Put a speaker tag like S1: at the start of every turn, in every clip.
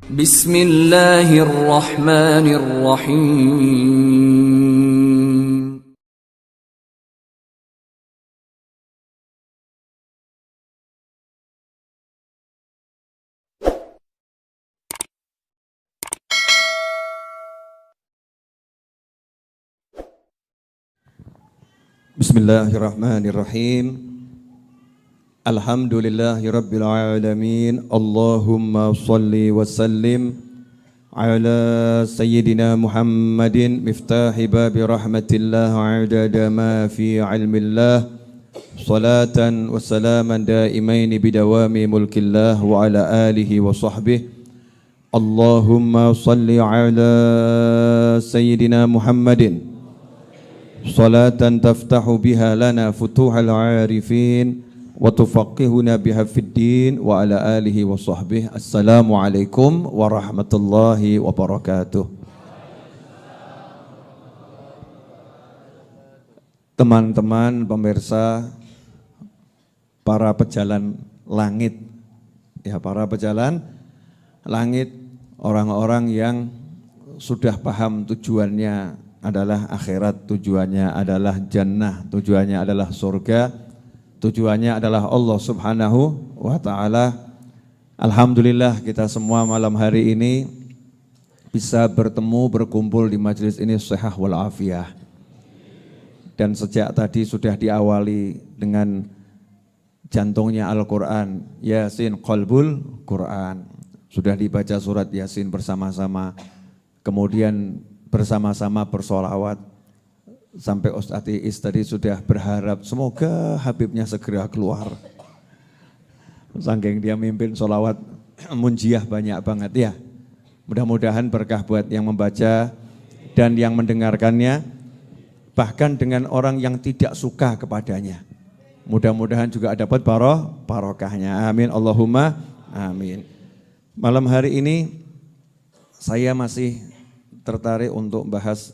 S1: Bismillahirrahmanirrahim.
S2: Bismillahirrahmanirrahim. Alhamdulillahirabbil alamin. Allahumma shalli wa sallim ala sayyidina Muhammadin miftahi babi rahmatillah adada ma fi ilmillah. Salatan wa salaman daimain bidawami mulkillah wa ala alihi wa sahbihi. Allahumma shalli ala sayyidina Muhammadin salatan taftahu biha lana futuhal arifin wa tufaqihuna biha fid din wa ala alihi wa sahbihi. Assalamualaikum warahmatullahi wabarakatuh. Teman-teman pemirsa, para pejalan langit, ya para pejalan langit, orang-orang yang sudah paham tujuannya adalah akhirat, tujuannya adalah jannah, tujuannya adalah surga, tujuannya adalah Allah Subhanahu wa ta'ala. Alhamdulillah kita semua malam hari ini bisa bertemu, berkumpul di majelis ini sihah wal afiyah. Dan sejak tadi sudah diawali dengan jantungnya Al-Quran, Yasin qalbul Quran. Sudah dibaca surat Yasin bersama-sama, kemudian bersama-sama bersolawat. Sampai Ustadz Iis tadi sudah berharap semoga Habibnya segera keluar. Saking dia mimpin solawat munjiah banyak banget ya. Mudah-mudahan berkah buat yang membaca dan yang mendengarkannya, bahkan dengan orang yang tidak suka kepadanya. Mudah-mudahan juga dapat barokahnya. Amin Allahumma amin. Malam hari ini saya masih tertarik untuk bahas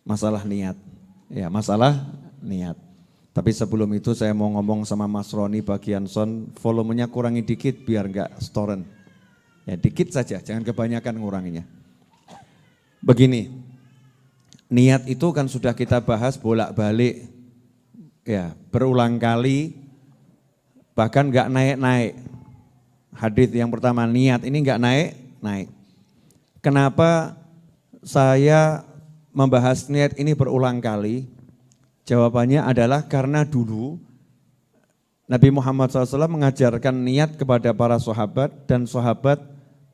S2: masalah niat. Ya, masalah niat. Tapi sebelum itu saya mau ngomong sama Mas Roni bagian sound, volumenya kurangi dikit biar enggak storen. Ya, dikit saja, jangan kebanyakan nguranginya. Begini, niat itu kan sudah kita bahas bolak-balik, ya berulang kali, bahkan enggak naik-naik. Hadits yang pertama, niat ini enggak naik-naik. Kenapa saya membahas niat ini berulang kali? Jawabannya adalah karena dulu Nabi Muhammad SAW mengajarkan niat kepada para sahabat, dan sahabat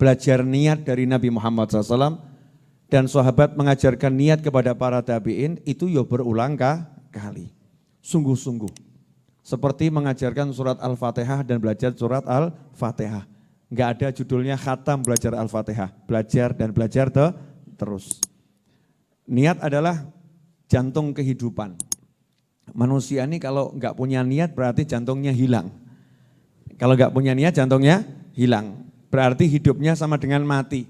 S2: belajar niat dari Nabi Muhammad SAW, dan sahabat mengajarkan niat kepada para tabi'in, itu ya berulang kali, sungguh-sungguh. Seperti mengajarkan surat Al-Fatihah dan belajar surat Al-Fatihah. Enggak ada judulnya khatam belajar Al-Fatihah, belajar dan belajar terus. Niat adalah jantung kehidupan. Manusia ini kalau enggak punya niat berarti jantungnya hilang. Kalau enggak punya niat jantungnya hilang. Berarti hidupnya sama dengan mati.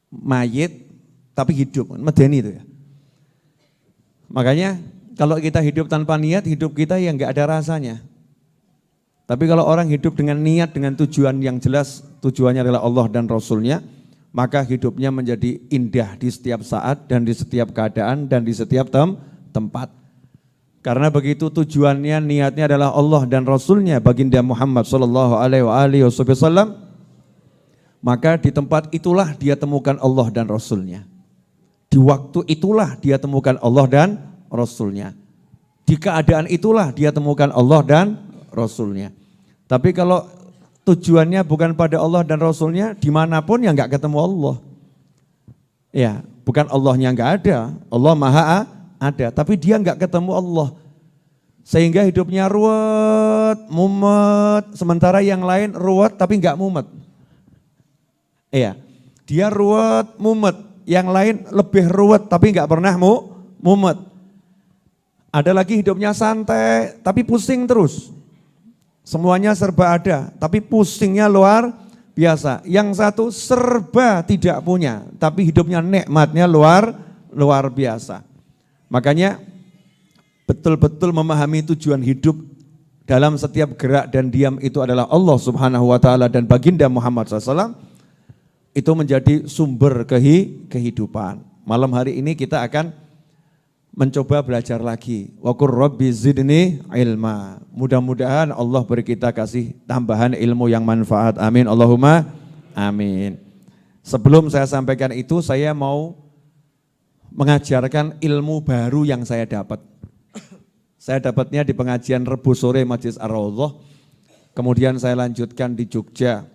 S2: Mayit tapi hidup, medeni itu ya. Makanya kalau kita hidup tanpa niat, hidup kita yang enggak ada rasanya. Tapi kalau orang hidup dengan niat, dengan tujuan yang jelas, tujuannya adalah Allah dan Rasulnya, maka hidupnya menjadi indah di setiap saat dan di setiap keadaan dan di setiap tempat. Karena begitu tujuannya, niatnya adalah Allah dan Rasulnya, baginda Muhammad SAW, maka di tempat itulah dia temukan Allah dan Rasulnya. Di waktu itulah dia temukan Allah dan Rasulnya. Di keadaan itulah dia temukan Allah dan Rasulnya. Tapi kalau tujuannya bukan pada Allah dan Rasulnya, dimanapun ya enggak ketemu Allah. Ya, bukan Allahnya enggak ada, Allah maha ada, tapi dia enggak ketemu Allah. Sehingga hidupnya ruwet, mumet, sementara yang lain ruwet tapi enggak mumet. Iya, dia ruwet, mumet, yang lain lebih ruwet tapi enggak pernah mumet. Ada lagi hidupnya santai tapi pusing terus. Semuanya serba ada, tapi pusingnya luar biasa. Yang satu serba tidak punya, tapi hidupnya nikmatnya luar biasa. Makanya betul-betul memahami tujuan hidup dalam setiap gerak dan diam itu adalah Allah Subhanahu wa ta'ala dan baginda Muhammad SAW, itu menjadi sumber kehidupan. Malam hari ini kita akan mencoba belajar lagi. Wa qur rabbi zidni ilma. Mudah-mudahan Allah beri kita kasih tambahan ilmu yang manfaat. Amin. Allahumma amin. Sebelum saya sampaikan itu, saya mau mengajarkan ilmu baru yang saya dapat. Saya dapatnya di pengajian Rebu sore Majelis Ar-Raudhah. Kemudian saya lanjutkan di Jogja.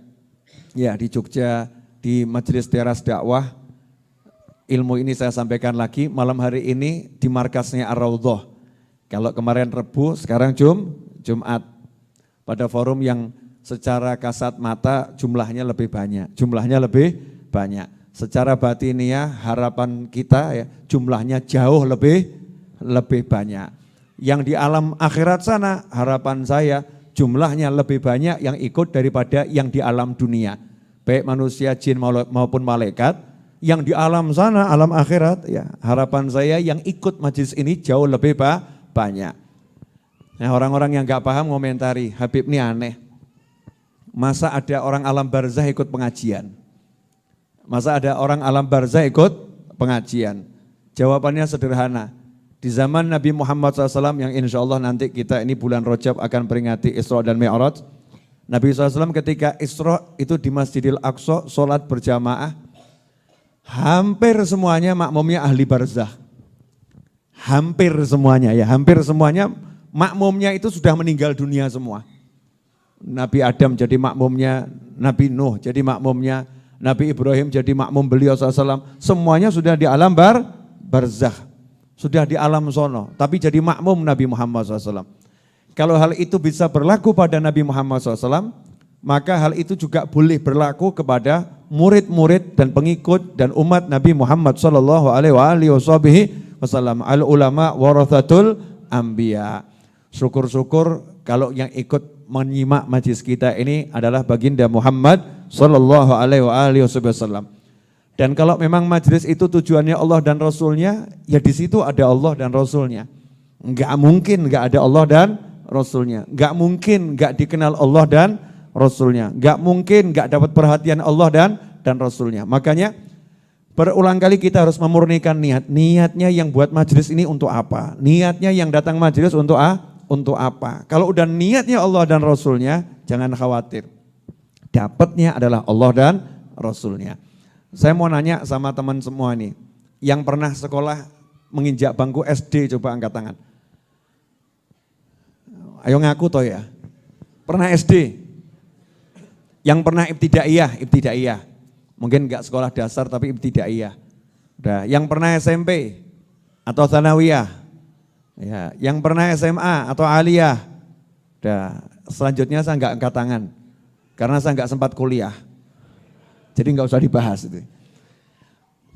S2: Ya, di Jogja di Majelis Teras Dakwah. Ilmu ini saya sampaikan lagi malam hari ini di markasnya Ar-Raudhah. Kalau kemarin Rebu, sekarang Jumat. Pada forum yang secara kasat mata jumlahnya lebih banyak. Secara batiniah harapan kita ya jumlahnya jauh lebih banyak. Yang di alam akhirat sana harapan saya jumlahnya lebih banyak yang ikut daripada yang di alam dunia. Baik manusia, jin maupun malaikat. Yang di alam sana, alam akhirat ya harapan saya yang ikut majelis ini jauh lebih banyak. Nah orang-orang yang gak paham komentari, Habib ini aneh. Masa ada orang alam barzah ikut pengajian? Masa ada orang alam barzah ikut pengajian? Jawabannya sederhana. Di zaman Nabi Muhammad SAW yang insya Allah nanti kita ini bulan Rajab akan peringati Isra dan Mi'raj. Nabi SAW ketika Isra itu di Masjidil Aqsa sholat berjamaah. Hampir semuanya makmumnya ahli barzah. Hampir semuanya makmumnya itu sudah meninggal dunia semua. Nabi Adam jadi makmumnya, Nabi Nuh jadi makmumnya, Nabi Ibrahim jadi makmum beliau SAW. Semuanya sudah di alam barzah. Sudah di alam sono, tapi jadi makmum Nabi Muhammad SAW. Kalau hal itu bisa berlaku pada Nabi Muhammad SAW, maka hal itu juga boleh berlaku kepada murid-murid dan pengikut dan umat Nabi Muhammad SAW. Al ulama warathatul anbiya. Syukur-syukur kalau yang ikut menyimak majlis kita ini adalah baginda Muhammad SAW. Dan kalau memang majelis itu tujuannya Allah dan Rasulnya, ya di situ ada Allah dan Rasulnya. Enggak mungkin enggak ada Allah dan Rasulnya. Enggak mungkin enggak dikenal Allah dan Rasulnya. Enggak mungkin enggak dapat perhatian Allah dan Rasulnya. Makanya berulang kali kita harus memurnikan niat. Niatnya yang buat majelis ini untuk apa? Niatnya yang datang majelis untuk apa? Kalau udah niatnya Allah dan Rasulnya, jangan khawatir. Dapatnya adalah Allah dan Rasulnya. Saya mau nanya sama teman semua nih, yang pernah sekolah menginjak bangku SD, coba angkat tangan. Ayo ngaku toh ya, pernah SD? Yang pernah ibtidaiyah. Mungkin enggak sekolah dasar tapi ibtidaiyah. Udah, yang pernah SMP atau tsanawiyah? Ya, yang pernah SMA atau aliyah? Udah, selanjutnya saya enggak angkat tangan, karena saya enggak sempat kuliah. Jadi enggak usah dibahas itu.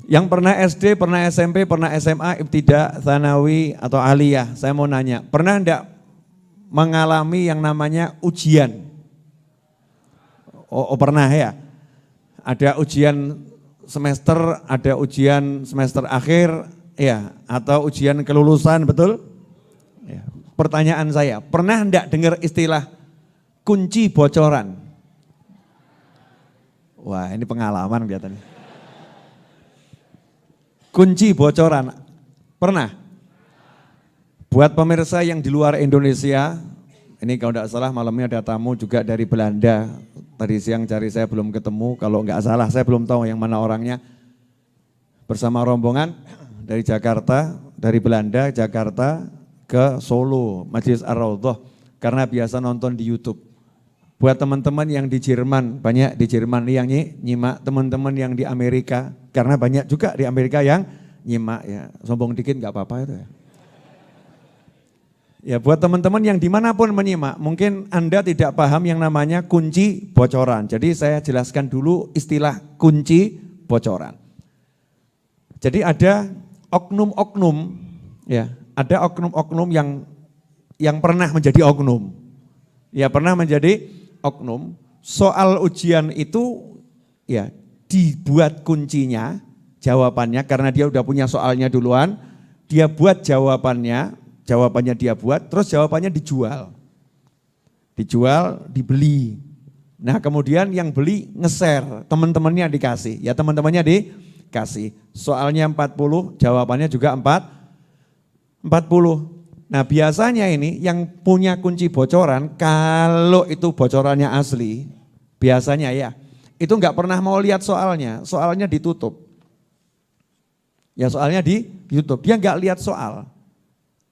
S2: Yang pernah SD, pernah SMP, pernah SMA, ibtida, tsanawi atau aliyah, saya mau nanya, pernah enggak mengalami yang namanya ujian? Oh pernah ya. Ada ujian semester, ada ujian semester akhir, ya, atau ujian kelulusan, betul? Ya. Pertanyaan saya, pernah enggak dengar istilah kunci bocoran? Wah, ini pengalaman kelihatannya. Kunci bocoran, pernah? Buat pemirsa yang di luar Indonesia, ini kalau tidak salah malamnya ada tamu juga dari Belanda. Tadi siang cari saya belum ketemu, kalau nggak salah saya belum tahu yang mana orangnya. Bersama rombongan dari Jakarta, dari Belanda, Jakarta ke Solo, Majelis Ar-Raudhah. Karena biasa nonton di YouTube. Buat teman-teman yang di Jerman, banyak di Jerman yang nyimak, teman-teman yang di Amerika, karena banyak juga di Amerika yang nyimak ya. Sombong dikit nggak apa-apa itu ya. Ya buat teman-teman yang dimanapun menyimak, mungkin Anda tidak paham yang namanya kunci bocoran. Jadi saya jelaskan dulu istilah kunci bocoran. Jadi ada oknum-oknum, ya, ada oknum-oknum yang pernah menjadi oknum. Ya pernah menjadi oknum. Soal ujian itu ya dibuat kuncinya, jawabannya karena dia udah punya soalnya duluan, dia buat jawabannya dia buat, terus jawabannya dijual. Dijual, dibeli. Nah kemudian yang beli nge-share, teman-temannya dikasih, ya teman-temannya dikasih. Soalnya 40, jawabannya juga 40. Nah biasanya ini yang punya kunci bocoran, kalau itu bocorannya asli, biasanya ya, itu enggak pernah mau lihat soalnya ditutup. Ya soalnya ditutup, dia enggak lihat soal.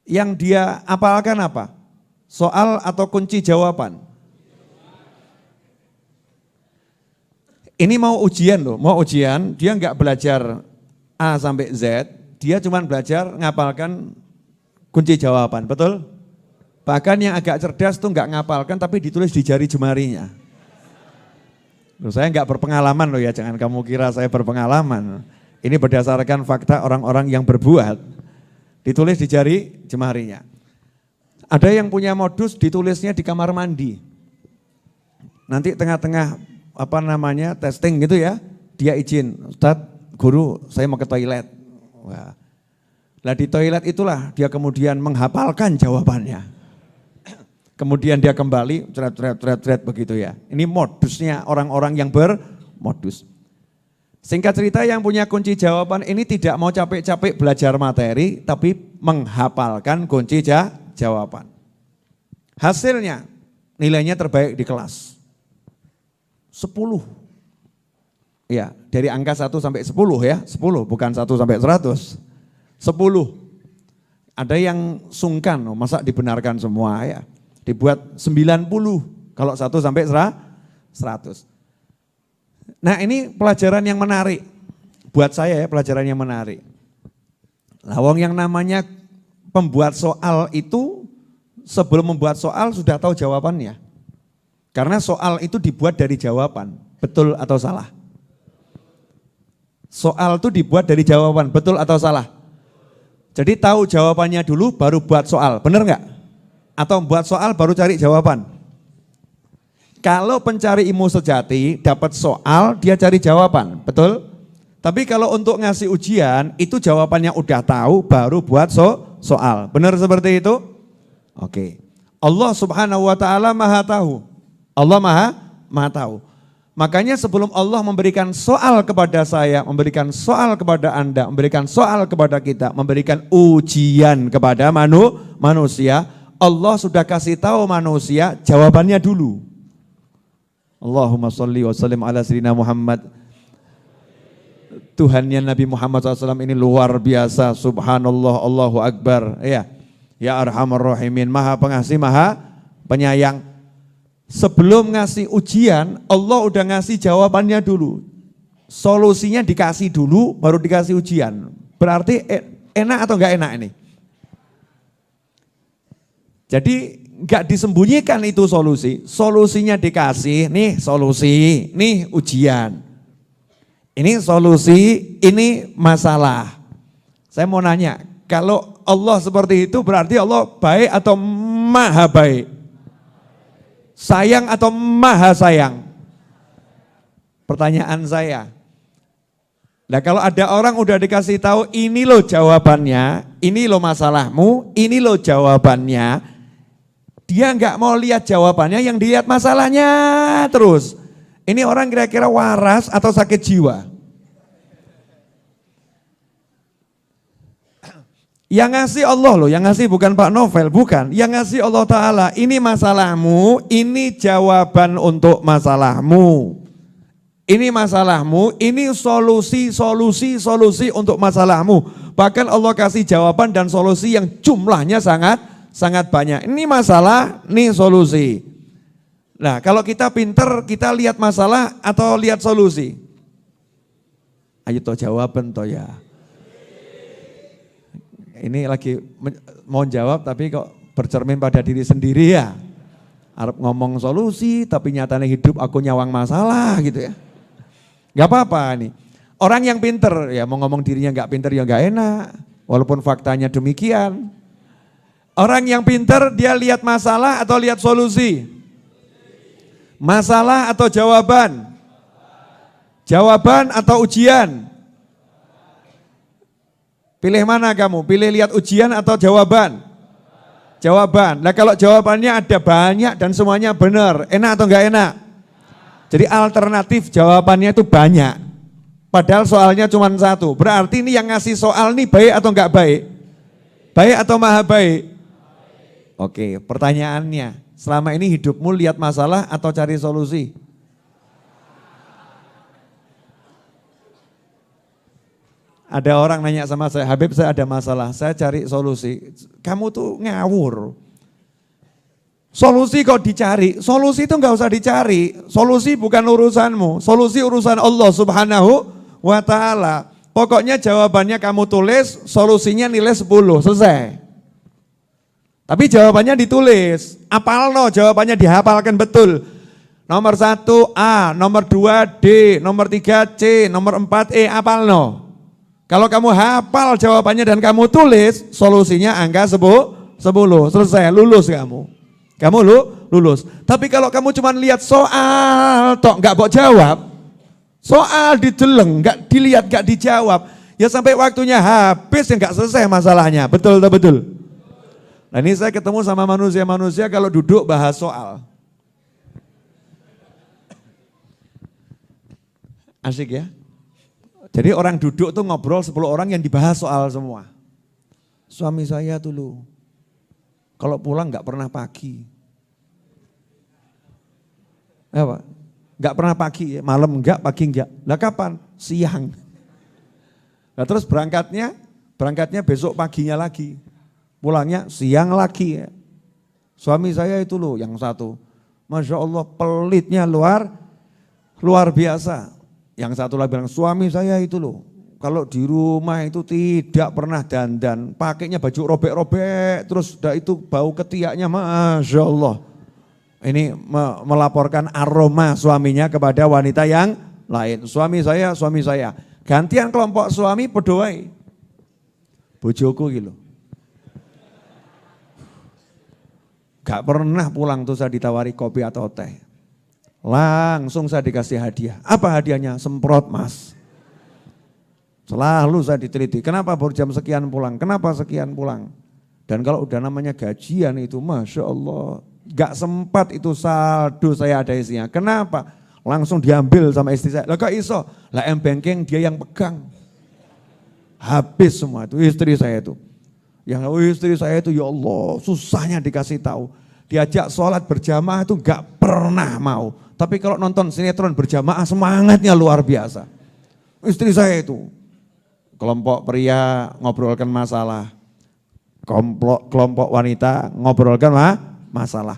S2: Yang dia apalkan apa? Soal atau kunci jawaban. Ini mau ujian loh, mau ujian, dia enggak belajar A sampai Z, dia cuma belajar ngapalkan kunci jawaban, betul? Bahkan yang agak cerdas tuh enggak ngapalkan tapi ditulis di jari jemarinya. Loh, saya enggak berpengalaman loh ya, jangan kamu kira saya berpengalaman. Ini berdasarkan fakta orang-orang yang berbuat, ditulis di jari jemarinya. Ada yang punya modus ditulisnya di kamar mandi. Nanti tengah-tengah testing gitu ya, dia izin, Ustadz, guru saya mau ke toilet. Wah. Lah di toilet itulah dia kemudian menghafalkan jawabannya. Kemudian dia kembali, cret begitu ya. Ini modusnya orang-orang yang bermodus. Singkat cerita yang punya kunci jawaban ini tidak mau capek-capek belajar materi, tapi menghafalkan kunci jawaban. Hasilnya nilainya terbaik di kelas. 10. Ya, dari angka 1 sampai 10 ya, 10 bukan 1 sampai 100. 10. Ada yang sungkan, masa dibenarkan semua ya. Dibuat 90 kalau 1 sampai 100. Nah ini pelajaran yang menarik, buat saya ya pelajaran yang menarik. Lawang yang namanya pembuat soal itu sebelum membuat soal sudah tahu jawabannya. Karena soal itu dibuat dari jawaban, betul atau salah? Soal itu dibuat dari jawaban, betul atau salah? Jadi tahu jawabannya dulu baru buat soal, benar nggak? Atau buat soal baru cari jawaban? Kalau pencari ilmu sejati dapat soal, dia cari jawaban, betul? Tapi kalau untuk ngasih ujian, itu jawabannya udah tahu, baru buat soal. Benar seperti itu? Oke. Allah subhanahu wa ta'ala maha tahu. Allah maha tahu. Makanya sebelum Allah memberikan soal kepada saya, memberikan soal kepada Anda, memberikan soal kepada kita, memberikan ujian kepada manusia, Allah sudah kasih tahu manusia jawabannya dulu. Allahumma sholli wa sallim ala sayyidina Muhammad. Tuhannya Nabi Muhammad SAW ini luar biasa, subhanallah, Allahu Akbar. Ya Arhamar Rahimin, maha pengasih, maha penyayang. Sebelum ngasih ujian, Allah udah ngasih jawabannya dulu. Solusinya dikasih dulu, baru dikasih ujian. Berarti enak atau enggak enak ini? Jadi enggak disembunyikan itu solusi. Solusinya dikasih, nih solusi, nih ujian. Ini solusi, ini masalah. Saya mau nanya, kalau Allah seperti itu berarti Allah baik atau maha baik? Sayang atau maha sayang? Pertanyaan saya. Nah kalau ada orang udah dikasih tahu ini loh jawabannya, ini loh masalahmu, ini loh jawabannya. Dia nggak mau lihat jawabannya, yang dilihat masalahnya terus. Ini orang kira-kira waras atau sakit jiwa? Yang ngasih Allah loh, yang ngasih bukan Pak Novel, bukan. Yang ngasih Allah Ta'ala, ini masalahmu, ini jawaban untuk masalahmu. Ini masalahmu, ini solusi untuk masalahmu. Bahkan Allah kasih jawaban dan solusi yang jumlahnya sangat banyak. Ini masalah, ini solusi. Nah kalau kita pinter, kita lihat masalah atau lihat solusi? Ayo toh jawaban toh ya. Ini lagi mau jawab tapi kok bercermin pada diri sendiri ya. Arep ngomong solusi tapi nyatanya hidup aku nyawang masalah gitu ya. Gak apa-apa nih. Orang yang pinter ya mau ngomong dirinya gak pinter ya gak enak. Walaupun faktanya demikian. Orang yang pinter dia lihat masalah atau lihat solusi? Masalah atau jawaban? Jawaban atau ujian? Pilih mana kamu? Pilih lihat ujian atau jawaban? Jawaban. Nah kalau jawabannya ada banyak dan semuanya benar, enak atau enggak enak? Jadi alternatif jawabannya itu banyak. Padahal soalnya cuma satu. Berarti ini yang ngasih soal ini baik atau enggak baik? Baik atau maha baik? Oke, pertanyaannya. Selama ini hidupmu lihat masalah atau cari solusi? Ada orang nanya sama saya, Habib saya ada masalah, saya cari solusi. Kamu tuh ngawur. Solusi kok dicari, solusi itu enggak usah dicari. Solusi bukan urusanmu, solusi urusan Allah Subhanahu wa ta'ala. Pokoknya jawabannya kamu tulis, solusinya nilai 10, selesai. Tapi jawabannya ditulis, apal no, jawabannya dihafalkan betul. Nomor 1 A, nomor 2 D, nomor 3 C, nomor 4 E, apal no. Kalau kamu hafal jawabannya dan kamu tulis, solusinya angka 10, selesai, lulus kamu. Kamu lulus. Tapi kalau kamu cuma lihat soal, tok nggak mau jawab, soal dideleng, nggak dilihat, nggak dijawab, ya sampai waktunya habis ya nggak selesai masalahnya. Betul atau betul? Nah ini saya ketemu sama manusia-manusia kalau duduk bahas soal. Asik ya? Jadi orang duduk tuh ngobrol 10 orang yang dibahas soal semua. Suami saya dulu, kalau pulang nggak pernah pagi. Apa? Nggak pernah pagi, malam enggak, pagi enggak. Lah kapan? Siang. Nah terus berangkatnya besok paginya lagi. Pulangnya siang lagi. Suami saya itu loh yang satu. Masya Allah pelitnya luar biasa. Yang satu lagi bilang, suami saya itu loh, kalau di rumah itu tidak pernah dandan, pakainya baju robek-robek, terus udah itu bau ketiaknya, Masya Allah. Ini melaporkan aroma suaminya kepada wanita yang lain. Suami saya. Gantian kelompok suami pedoai. Bojoku gitu. Gak pernah pulang tuh saya ditawari kopi atau teh. Langsung saya dikasih hadiah. Apa hadiahnya? Semprot mas. Selalu saya diteliti. Kenapa baru jam sekian pulang? Kenapa sekian pulang? Dan kalau udah namanya gajian itu, Masya Allah. Gak sempat itu saldo saya ada isinya. Kenapa? Langsung diambil sama istri saya. Lah kok iso? Lah M-Banking dia yang pegang. Habis semua itu istri saya itu. Yang istri saya itu ya Allah susahnya dikasih tahu. Diajak sholat berjamaah itu gak pernah mau. Tapi kalau nonton sinetron berjamaah semangatnya luar biasa. Istri saya itu. Kelompok pria ngobrolkan masalah. Kelompok wanita ngobrolkan masalah.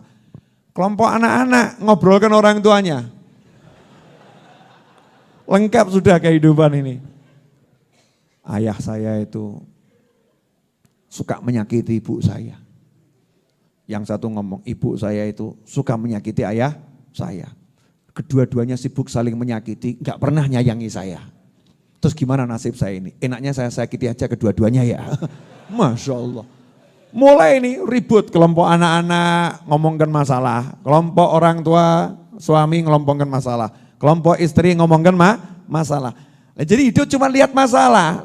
S2: Kelompok anak-anak ngobrolkan orang tuanya. Lengkap sudah kehidupan ini. Ayah saya itu suka menyakiti ibu saya. Yang satu ngomong, ibu saya itu suka menyakiti ayah saya. Kedua-duanya sibuk saling menyakiti, gak pernah nyayangi saya. Terus gimana nasib saya ini? Enaknya saya sakiti aja kedua-duanya ya. Masya Allah. Mulai ini ribut, kelompok anak-anak ngomongkan masalah. Kelompok orang tua, suami ngelompongkan masalah. Kelompok istri ngomongkan masalah. Nah, jadi hidup cuma lihat masalah.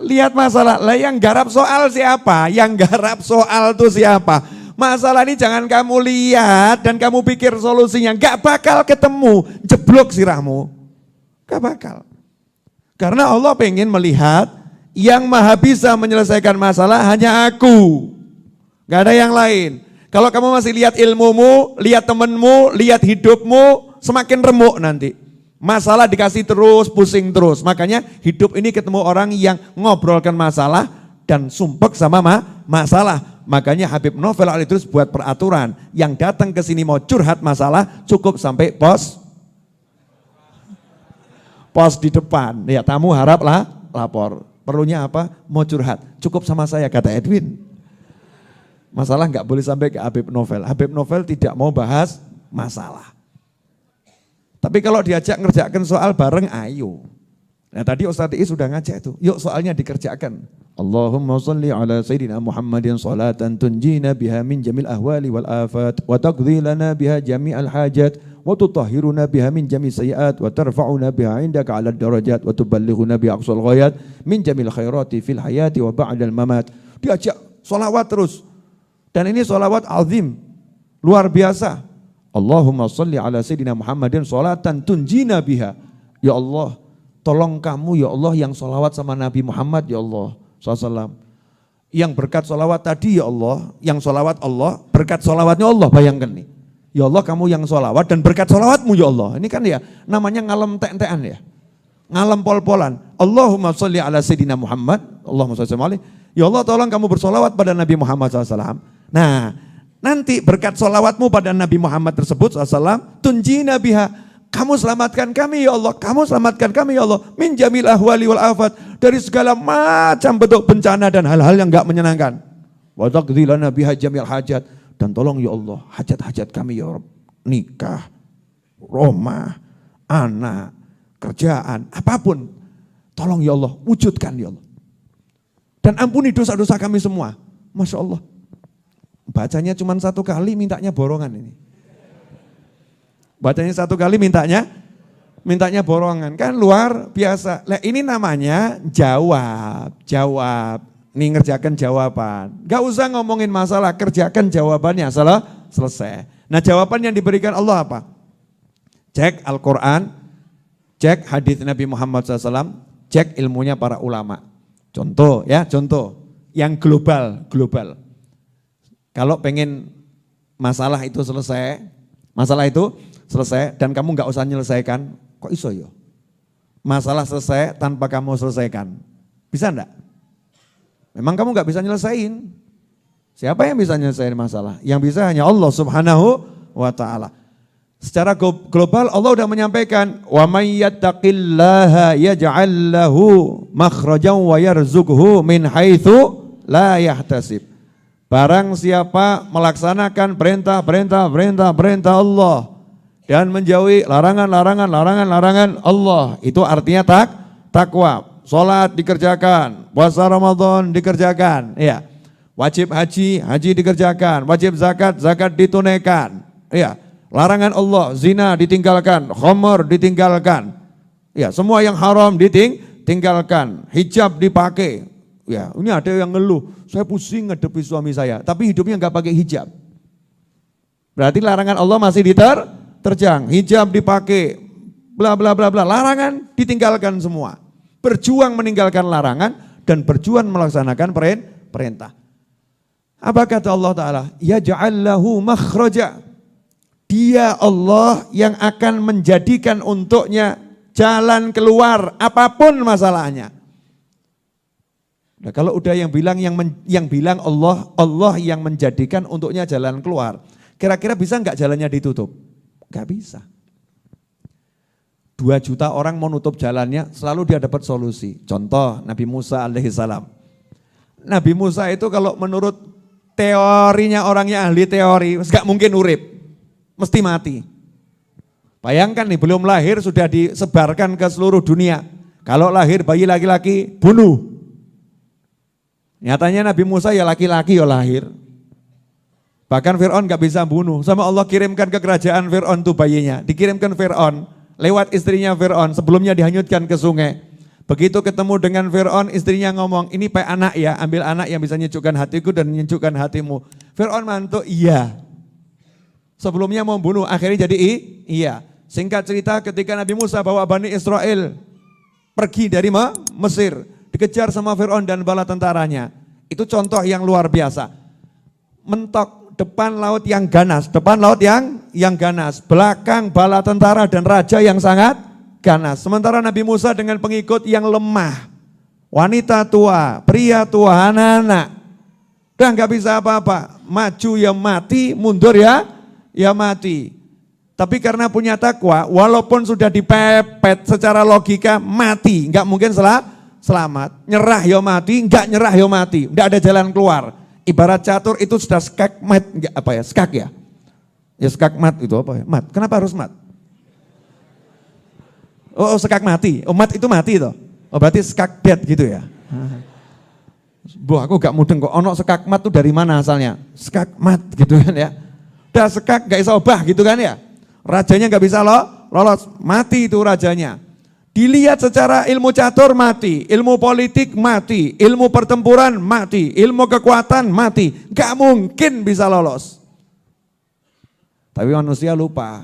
S2: Lah yang garap soal siapa? Yang garap soal itu siapa? Masalah ini jangan kamu lihat dan kamu pikir solusinya. Gak bakal ketemu, jeblok sirahmu. Gak bakal. Karena Allah pengen melihat yang maha bisa menyelesaikan masalah hanya aku. Gak ada yang lain. Kalau kamu masih lihat ilmumu, lihat temenmu, lihat hidupmu, semakin remuk nanti. Masalah dikasih terus, pusing terus. Makanya hidup ini ketemu orang yang ngobrolkan masalah dan sumpek sama masalah. Makanya Habib Novel Al-Idrus buat peraturan, yang datang ke sini mau curhat masalah cukup sampai pos di depan. Ya tamu haraplah lapor. Perlunya apa? Mau curhat. Cukup sama saya kata Edwin. Masalah nggak boleh sampai ke Habib Novel. Habib Novel tidak mau bahas masalah. Tapi kalau diajak ngerjakan soal bareng, ayo. Nah tadi Ustadz I sudah ngajak itu, yuk soalnya dikerjakan. Allahumma salli ala Sayyidina Muhammadin salatan tunjina biha min jamil ahwali wal afat wa taqdi lana biha jami'al hajat wa tutahhiruna biha min jami' sayiat wa tarfa'una biha indaka ala darajat wa tuballighuna biha aqsal ghayat min jamil khairati fil hayati wa ba'dal mamat. Diajak solawat terus. Dan ini solawat azim, luar biasa. Allahumma sholli ala sayyidina Muhammadin sholatan tunjina biha. Ya Allah, tolong kamu ya Allah yang sholawat sama Nabi Muhammad ya Allah SAW. Yang berkat sholawat tadi ya Allah, yang sholawat Allah, berkat sholawatnya Allah, bayangkan nih. Ya Allah kamu yang sholawat dan berkat sholawatmu ya Allah. Ini kan ya namanya ngalem tek-tekan ya. Ngalem pol-polan. Allahumma sholli ala sayyidina Muhammad, Allahumma sholli alaihi. Ya Allah tolong kamu bersolawat pada Nabi Muhammad SAW. Nah, nanti berkat solawatmu pada Nabi Muhammad tersebut SAW, tunjina biha. Kamu selamatkan kami ya Allah, kamu selamatkan kami ya Allah. Min jamil ahwali wal afat. Dari segala macam bentuk bencana dan hal-hal yang enggak menyenangkan. Wa taqdi lana biha jamil hajat. Dan tolong ya Allah, hajat-hajat kami ya Rabb. Nikah, rumah, anak, kerjaan, apapun. Tolong ya Allah, wujudkan ya Allah. Dan ampuni dosa-dosa kami semua. Masya Allah. Bacanya cuma satu kali, mintanya borongan ini. Bacanya satu kali, mintanya borongan. Kan luar biasa. Lah ini namanya jawab. Nih ngerjakan jawaban. Gak usah ngomongin masalah, kerjakan jawabannya. Selesai. Nah jawaban yang diberikan Allah apa? Cek Al-Quran, cek hadits Nabi Muhammad SAW, cek ilmunya para ulama. Contoh yang global. Kalau pengen masalah itu selesai dan kamu nggak usah menyelesaikan, kok iso yo? Masalah selesai tanpa kamu selesaikan, bisa enggak? Memang kamu nggak bisa nyelesain. Siapa yang bisa nyelesain masalah? Yang bisa hanya Allah Subhanahu wa Ta'ala. Secara global Allah sudah menyampaikan, wa may yattaqillaha yaj'al lahu makhrajan wa yarzuqhu min haitsu la yahtasib. Barang siapa melaksanakan perintah Allah dan menjauhi larangan Allah, itu artinya takwa. Salat dikerjakan, puasa Ramadan dikerjakan, ya. Wajib haji dikerjakan, wajib zakat ditunaikan, ya. Larangan Allah, zina ditinggalkan, khamr ditinggalkan. Ya, semua yang haram ditinggalkan, hijab dipakai. Ya, ini ada yang ngeluh, saya pusing ngadepi suami saya, tapi hidupnya enggak pakai hijab. Berarti larangan Allah masih diterjang, hijab dipakai, bla bla bla bla, larangan ditinggalkan semua. Berjuang meninggalkan larangan dan berjuang melaksanakan perintah. Apa kata Allah Ta'ala? Ya ja'allahu makhraja. Dia Allah yang akan menjadikan untuknya jalan keluar apapun masalahnya. Nah, kalau udah yang bilang Allah yang menjadikan untuknya jalan keluar, kira-kira bisa enggak jalannya ditutup? Enggak bisa. 2 juta orang mau nutup jalannya, selalu dia dapat solusi. Contoh Nabi Musa alaihissalam. Nabi Musa itu kalau menurut teorinya orangnya ahli teori, enggak mungkin urip, mesti mati. Bayangkan nih, belum lahir sudah disebarkan ke seluruh dunia. Kalau lahir bayi laki-laki, bunuh. Nyatanya Nabi Musa ya laki-laki ya lahir. Bahkan Fir'aun gak bisa bunuh. Sama Allah kirimkan ke kerajaan Fir'aun tuh bayinya. Dikirimkan Fir'aun lewat istrinya Fir'aun. Sebelumnya dihanyutkan ke sungai. Begitu ketemu dengan Fir'aun, istrinya ngomong, ini pak anak ya, ambil anak yang bisa menyejukkan hatiku dan menyejukkan hatimu. Fir'aun mantuk, iya. Sebelumnya mau bunuh, akhirnya jadi iya. Singkat cerita, ketika Nabi Musa bawa Bani Israel pergi dari Mesir, dikejar sama Fir'aun dan bala tentaranya. Itu contoh yang luar biasa. Mentok depan laut yang ganas, belakang bala tentara dan raja yang sangat ganas. Sementara Nabi Musa dengan pengikut yang lemah, wanita tua, pria tua, anak-anak, udah nggak bisa apa-apa, maju ya mati, mundur ya mati. Tapi karena punya takwa, walaupun sudah dipepet secara logika mati, nggak mungkin selamat. Nyerah ya mati, nggak nyerah ya mati, nggak ada jalan keluar. Ibarat catur itu sudah skakmat, skak ya? Ya skakmat itu apa ya? Mat, kenapa harus mat? Oh skak mati, mat itu mati toh. Oh berarti skak dead gitu ya? Bu aku gak mudeng kok, ono skakmat tuh dari mana asalnya? Skakmat gitu kan ya? Udah skak gak bisa obah gitu kan ya? Rajanya gak bisa lolos, mati itu rajanya. Dilihat secara ilmu catur mati, ilmu politik mati, ilmu pertempuran mati, ilmu kekuatan mati. Gak mungkin bisa lolos. Tapi manusia lupa.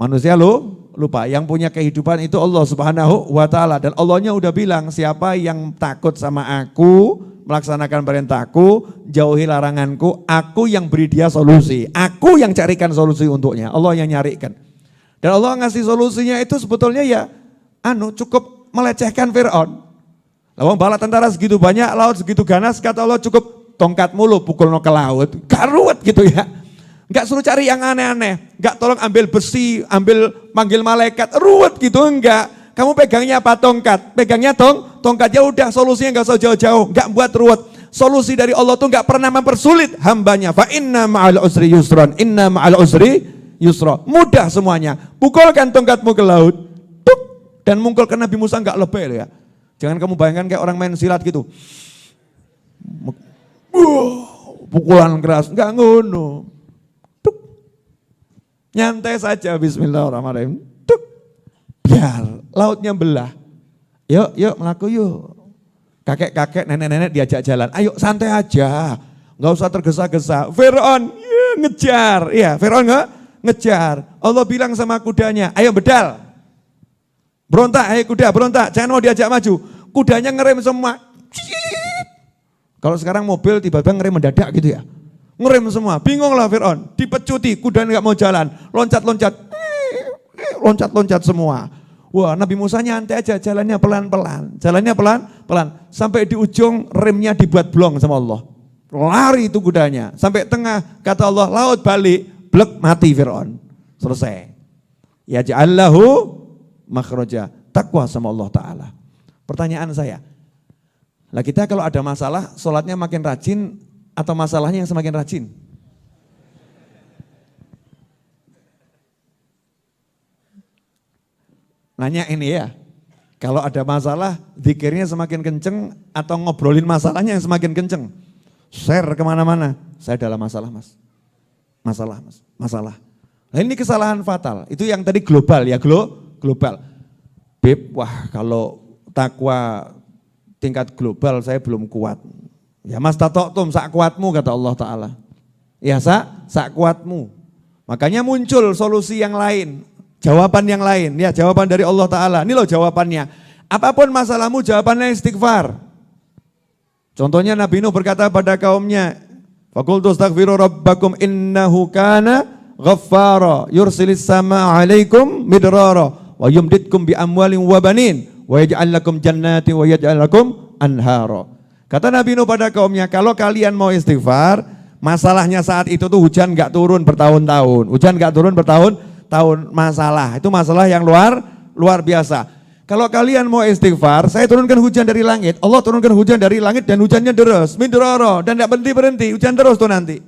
S2: Manusia lupa. Yang punya kehidupan itu Allah Subhanahu wa ta'ala. Dan Allahnya udah bilang, siapa yang takut sama aku, melaksanakan perintahku, jauhi laranganku, aku yang beri dia solusi. Aku yang carikan solusi untuknya. Allah yang nyarikan. Dan Allah ngasih solusinya itu sebetulnya ya cukup melecehkan Fir'aun. Lawang bala tentara segitu banyak, laut segitu ganas, kata Allah cukup tongkat mulu pukul no ke laut. Karuat gitu ya. Enggak suruh cari yang aneh-aneh, enggak tolong ambil besi, manggil malaikat, ruwet gitu enggak. Kamu pegangnya apa? Tongkat. Pegangnya tongkat, ya udah solusinya enggak usah jauh-jauh, enggak buat ruwet. Solusi dari Allah tuh enggak pernah mempersulit hambanya. Fa inna ma'al usri yusran, inna ma'al usri yusra. Mudah semuanya. Pukulkan tongkatmu ke laut, tuk, dan mungkul ke Nabi Musa enggak lebih ya. Jangan kamu bayangkan kayak orang main silat gitu. Pukulan keras, enggak ngono. Nyantai saja bismillahirrahmanirrahim. Tuk. Biar lautnya belah. Yuk melaku yuk. Kakek-kakek, nenek-nenek diajak jalan. Ayo santai aja. Enggak usah tergesa-gesa. Fir'aun ngejar. Iya, Fir'aun ngejar. Allah bilang sama kudanya, ayo bedal. Berontak, ayo kuda berontak. Jangan mau diajak maju. Kudanya ngerem semua. Kalau sekarang mobil tiba-tiba ngerem mendadak gitu ya. Ngerem semua, bingunglah Fir'aun, dipecuti, kuda nggak mau jalan, loncat-loncat semua. Wah, Nabi Musa nyantai aja, jalannya pelan-pelan, sampai di ujung remnya dibuat blong sama Allah. Lari itu kudanya, sampai tengah, kata Allah, laut balik, blek mati Fir'aun, selesai. Ya ja'allahu makhraja, takwa sama Allah Ta'ala. Pertanyaan saya, lah kita kalau ada masalah, sholatnya makin rajin, atau masalahnya yang semakin rajin? Nanya ini ya, kalau ada masalah, zikirnya semakin kenceng atau ngobrolin masalahnya yang semakin kenceng? Share kemana-mana, saya dalam masalah mas. Masalah. Nah ini kesalahan fatal, itu yang tadi global ya, global. Beb, wah kalau takwa tingkat global saya belum kuat. Ya mas tatoktum sak kuatmu kata Allah Ta'ala. Ya sak kuatmu. Makanya muncul solusi yang lain. Jawaban yang lain. Ya jawaban dari Allah Ta'ala. Ini loh jawabannya. Apapun masalahmu jawabannya istighfar. Contohnya Nabi Nuh berkata pada kaumnya. Fakultu astaghfiru rabbakum innahu kana ghaffara. Yursilis sama alaikum midrara. Wa yumditkum bi amwalin wa banin. Wa yaj'al lakum jannati wa yaj'al lakum anhara. Kata Nabi Nuh pada kaumnya, kalau kalian mau istighfar, masalahnya saat itu tuh hujan gak turun bertahun-tahun. Masalah. Itu masalah yang luar biasa. Kalau kalian mau istighfar, saya turunkan hujan dari langit. Allah turunkan hujan dari langit dan hujannya deras. Midrara, dan gak berhenti-berhenti. Hujan terus tuh nanti.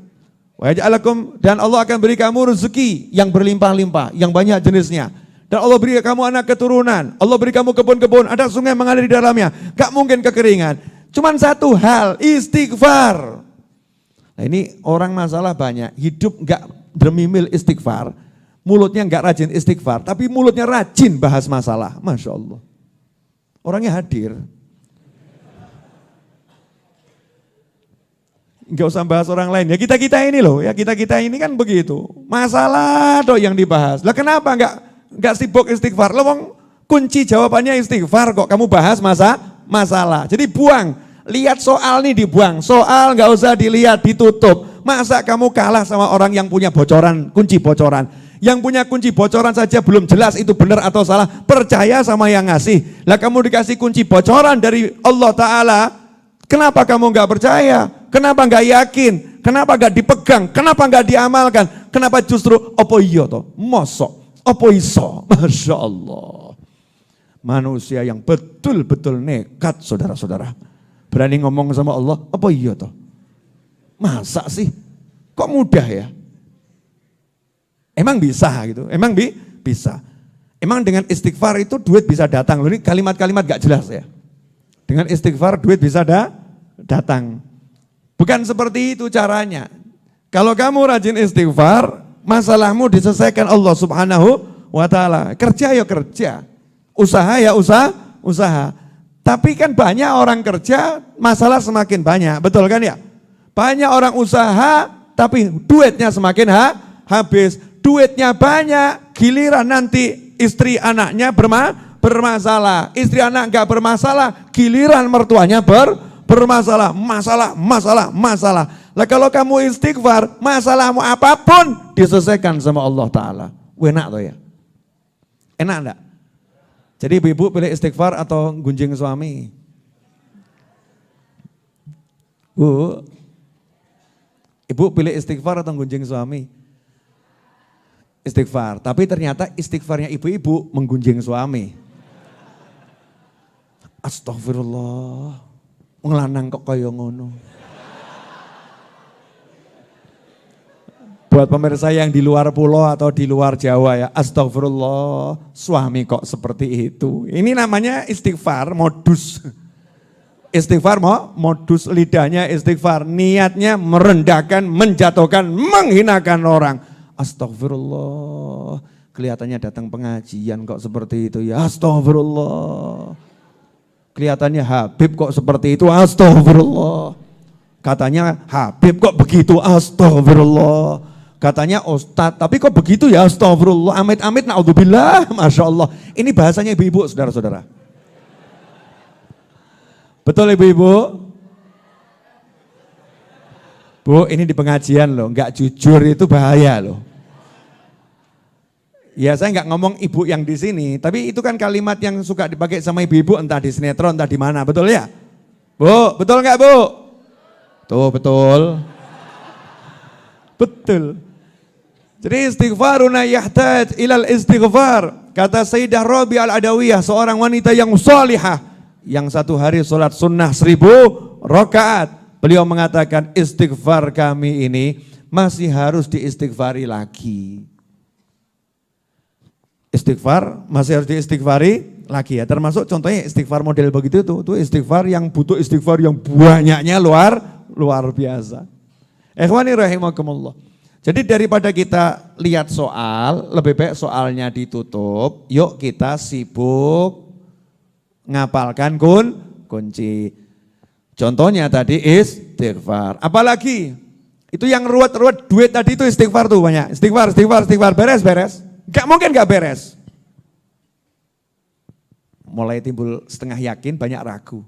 S2: Dan Allah akan beri kamu rezeki yang berlimpah-limpah, yang banyak jenisnya. Dan Allah beri kamu anak keturunan. Allah beri kamu kebun-kebun, ada sungai mengalir di dalamnya. Gak mungkin kekeringan. Cuman satu hal, istighfar. Nah ini orang masalah banyak, hidup enggak dermimil istighfar, mulutnya enggak rajin istighfar, tapi mulutnya rajin bahas masalah. Masya Allah. Orangnya hadir. Enggak usah bahas orang lain, ya kita-kita ini loh, ya kita-kita ini kan begitu. Masalah toh yang dibahas. Lah kenapa enggak sibuk istighfar? Lawang kunci jawabannya istighfar kok kamu bahas masalah. Jadi buang, lihat soal nih dibuang. Soal nggak usah dilihat, ditutup. Masa kamu kalah sama orang yang punya bocoran, kunci bocoran. Yang punya kunci bocoran saja belum jelas itu benar atau salah. Percaya sama yang ngasih. Lah kamu dikasih kunci bocoran dari Allah Ta'ala. Kenapa kamu nggak percaya? Kenapa nggak yakin? Kenapa nggak dipegang? Kenapa nggak diamalkan? Kenapa justru opo iya toh? Mosok, opo iso? Masya Allah. Manusia yang betul-betul nekat saudara-saudara. Berani ngomong sama Allah, apa iya toh? Masa sih? Kok mudah ya? Emang bisa gitu, emang bisa. Emang dengan istighfar itu duit bisa datang. Loh, ini kalimat-kalimat gak jelas ya. Dengan istighfar duit bisa datang. Bukan seperti itu caranya. Kalau kamu rajin istighfar, masalahmu diselesaikan Allah Subhanahu wa Ta'ala. Kerja ya kerja. Usaha ya usaha. Tapi kan banyak orang kerja, masalah semakin banyak, betul kan ya? Banyak orang usaha, tapi duitnya semakin habis, duitnya banyak, giliran nanti istri anaknya bermasalah, istri anak enggak bermasalah, giliran mertuanya bermasalah, masalah. Lah kalau kamu istighfar, masalahmu apapun diselesaikan sama Allah Ta'ala. Enak toh ya? Enak enggak? Jadi ibu-ibu pilih istighfar atau gunjing suami? Bu, ibu pilih istighfar atau gunjing suami? Istighfar, tapi ternyata istighfarnya ibu-ibu menggunjing suami. Astagfirullah, ngelanang kok kaya ngono. Buat pemirsa yang di luar pulau atau di luar Jawa ya, astagfirullah, suami kok seperti itu. Ini namanya istighfar modus. Istighfar modus, lidahnya istighfar, niatnya merendahkan, menjatuhkan, menghinakan orang. Astagfirullah, kelihatannya datang pengajian kok seperti itu ya, astagfirullah. Kelihatannya Habib kok seperti itu, astagfirullah. Katanya Habib kok begitu, astagfirullah. Katanya Ustadz, tapi kok begitu ya, astagfirullah. Amit-amit, na'udzubillah, Masya Allah. Ini bahasanya ibu-ibu, saudara-saudara. Betul ibu-ibu? Bu, ini di pengajian loh, nggak jujur itu bahaya loh. Ya saya nggak ngomong ibu yang di sini, tapi itu kan kalimat yang suka dipakai sama ibu-ibu entah di sinetron, entah di mana, betul ya? Bu, betul nggak bu? Tuh betul. Betul. Jadi istighfaruna yahtaj ilal istighfar. Kata Sayyidah Rabi al-Adawiyah, seorang wanita yang salihah, yang satu hari sholat sunnah 1000 rakaat. Beliau mengatakan istighfar kami ini masih harus diistighfari lagi. Istighfar masih harus diistighfari lagi ya. Termasuk contohnya istighfar model begitu itu istighfar yang butuh istighfar yang banyaknya luar biasa. Ikhwani rahimakumullah. Jadi daripada kita lihat soal, lebih baik soalnya ditutup, yuk kita sibuk ngapalkan kunci. Contohnya tadi istighfar. Apalagi itu yang ruwet-ruwet duit tadi itu istighfar tuh banyak. Istighfar, beres. Gak mungkin gak beres. Mulai timbul setengah yakin, banyak ragu.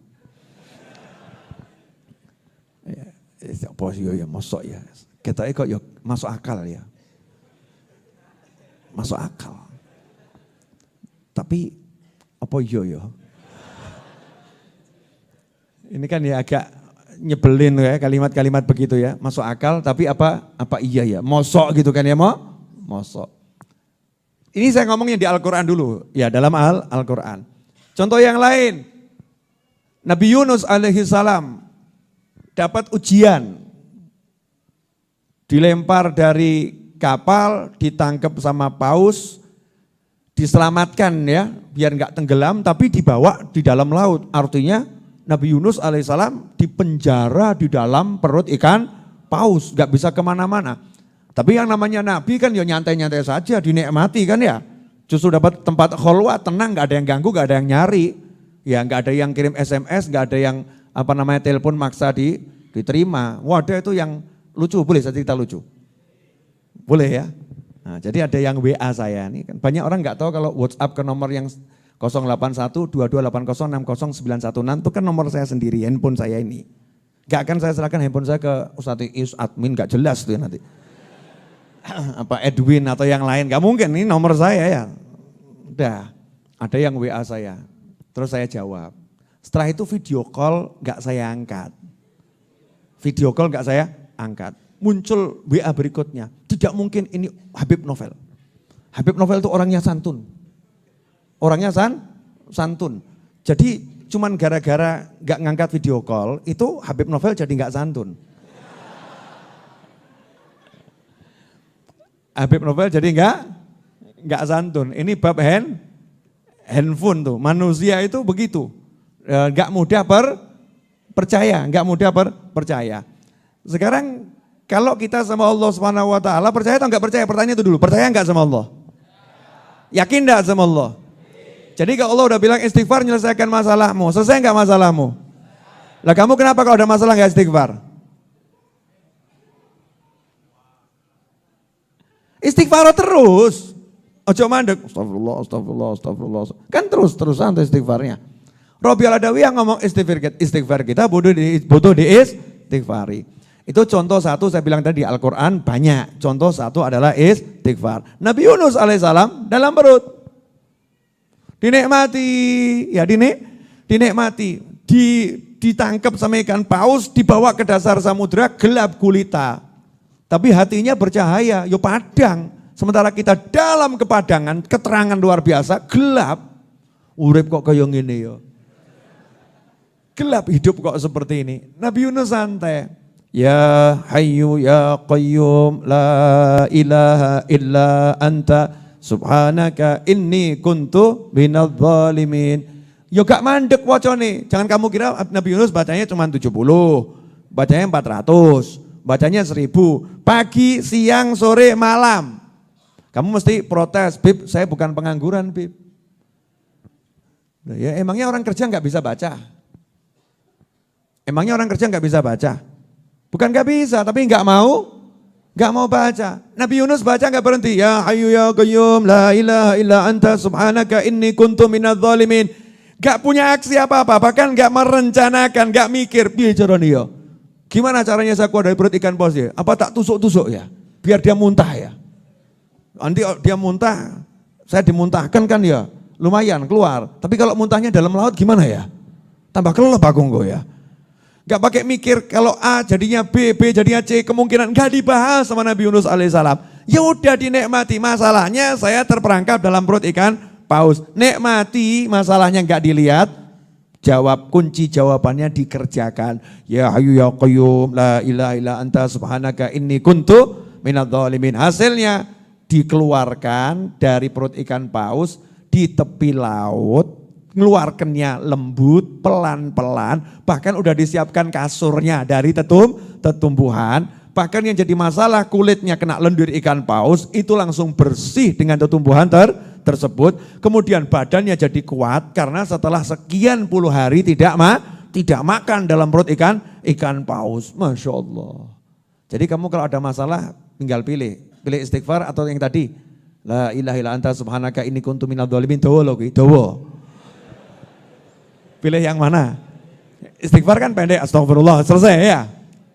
S2: Apa sih ya, mosok ya. Kita kok ya masuk akal ya. Masuk akal. Tapi apa ya. Ini kan ya agak nyebelin ya kalimat-kalimat begitu ya. Masuk akal tapi apa iya ya. Mosok gitu kan ya mosok. Ini saya ngomongnya di Al-Quran dulu. Ya dalam Al-Quran. Contoh yang lain. Nabi Yunus alaihi salam dapat ujian. Dilempar dari kapal, ditangkap sama paus, diselamatkan ya, biar nggak tenggelam, tapi dibawa di dalam laut. Artinya Nabi Yunus alaihissalam dipenjara di dalam perut ikan paus, nggak bisa kemana-mana. Tapi yang namanya Nabi kan ya nyantai-nyantai saja, dinikmati kan ya. Justru dapat tempat kholwah, tenang, nggak ada yang ganggu, nggak ada yang nyari. Ya nggak ada yang kirim SMS, nggak ada yang telepon maksa diterima. Wadah itu yang lucu, boleh saya cerita lucu? Boleh ya? Nah, jadi ada yang WA saya nih, kan banyak orang nggak tahu kalau WhatsApp ke nomor yang 081-2280-60-916 itu kan nomor saya sendiri, handphone saya ini. Gak akan saya serahkan handphone saya ke Ustadz Is, admin, gak jelas tuh ya nanti. Apa Edwin atau yang lain, gak mungkin, ini nomor saya ya. Udah, ada yang WA saya, terus saya jawab. Setelah itu video call gak saya angkat. Video call gak saya angkat. Muncul WA berikutnya, tidak mungkin ini Habib Novel. Habib Novel itu orangnya santun. Orangnya santun. Jadi cuman gara-gara gak ngangkat video call, itu Habib Novel jadi gak santun. Habib Novel jadi gak santun. Ini bab handphone tuh. Manusia itu begitu. Gak mudah percaya. Sekarang kalau kita sama Allah Subhanahu wa taala percaya atau enggak percaya? Pertanyaan itu dulu. Percaya enggak sama Allah? Yakin enggak sama Allah? Jadi kalau Allah udah bilang istighfar menyelesaikan masalahmu, selesai enggak masalahmu? Lah kamu kenapa kalau ada masalah enggak istighfar? Istighfar terus. Ojo mandek, astagfirullah, astagfirullah, astagfirullah. Kan terus-terusan istighfarnya. Robi Al-Adawi yang ngomong istighfar kita butuh di istighfari. Itu contoh satu saya bilang tadi Al-Quran banyak. Contoh satu adalah istighfar. Nabi Yunus alaihissalam dalam perut. Dinikmati, ya dinikmati. Ditangkap sama ikan paus, dibawa ke dasar samudera, gelap gulita. Tapi hatinya bercahaya, yo padang. Sementara kita dalam kepadangan, keterangan luar biasa, gelap. Urip kok kayak gini yo. Gelap hidup kok seperti ini. Nabi Yunus santai. Ya Hayyu ya Qayyum la ilaha illa anta subhanaka inni kuntu minadh dhalimin. Yo gak mandek wacane. Jangan kamu kira Nabi Yunus bacanya cuma 70, bacanya 400, bacanya 1000. Pagi, siang, sore, malam. Kamu mesti protes, Bib, saya bukan pengangguran, Bib. Ya emangnya orang kerja gak bisa baca? Emangnya orang kerja gak bisa baca? Bukan gak bisa, tapi gak mau baca. Nabi Yunus baca gak berhenti. Ya Hayyu ya Qayyum la ilaha illa anta subhanaka inni kuntu minadh dhalimin. Gak punya aksi apa-apa, bahkan gak merencanakan, gak mikir. Piye caranya ya? Gimana caranya saya keluar dari perut ikan paus ya? Apa tak tusuk-tusuk ya? Biar dia muntah ya? Nanti dia muntah, saya dimuntahkan kan ya? Lumayan keluar. Tapi kalau muntahnya dalam laut gimana ya? Tambah kelelep aku ya. Gak pakai mikir kalau A jadinya B, B jadinya C, kemungkinan gak dibahas sama Nabi Yunus alaihissalam. Ya udah dinikmati, masalahnya saya terperangkap dalam perut ikan paus. Nikmati, masalahnya gak dilihat, jawab, kunci jawabannya dikerjakan. Ya Hayyu ya Qayyum la ilaha illa anta subhanaka inni kuntu minadh dhalimin. Hasilnya dikeluarkan dari perut ikan paus di tepi laut. Ngeluarkannya lembut, pelan-pelan, bahkan udah disiapkan kasurnya dari tetumbuhan, bahkan yang jadi masalah kulitnya kena lendir ikan paus, itu langsung bersih dengan tetumbuhan tersebut, kemudian badannya jadi kuat karena setelah sekian puluh hari tidak makan dalam perut ikan paus. Masya Allah. Jadi kamu kalau ada masalah tinggal pilih istighfar atau yang tadi, la ilaha illa anta subhanaka inni kuntu minadh dhalimin, dawa. Pilih yang mana? Istighfar kan pendek, astagfirullah, selesai ya.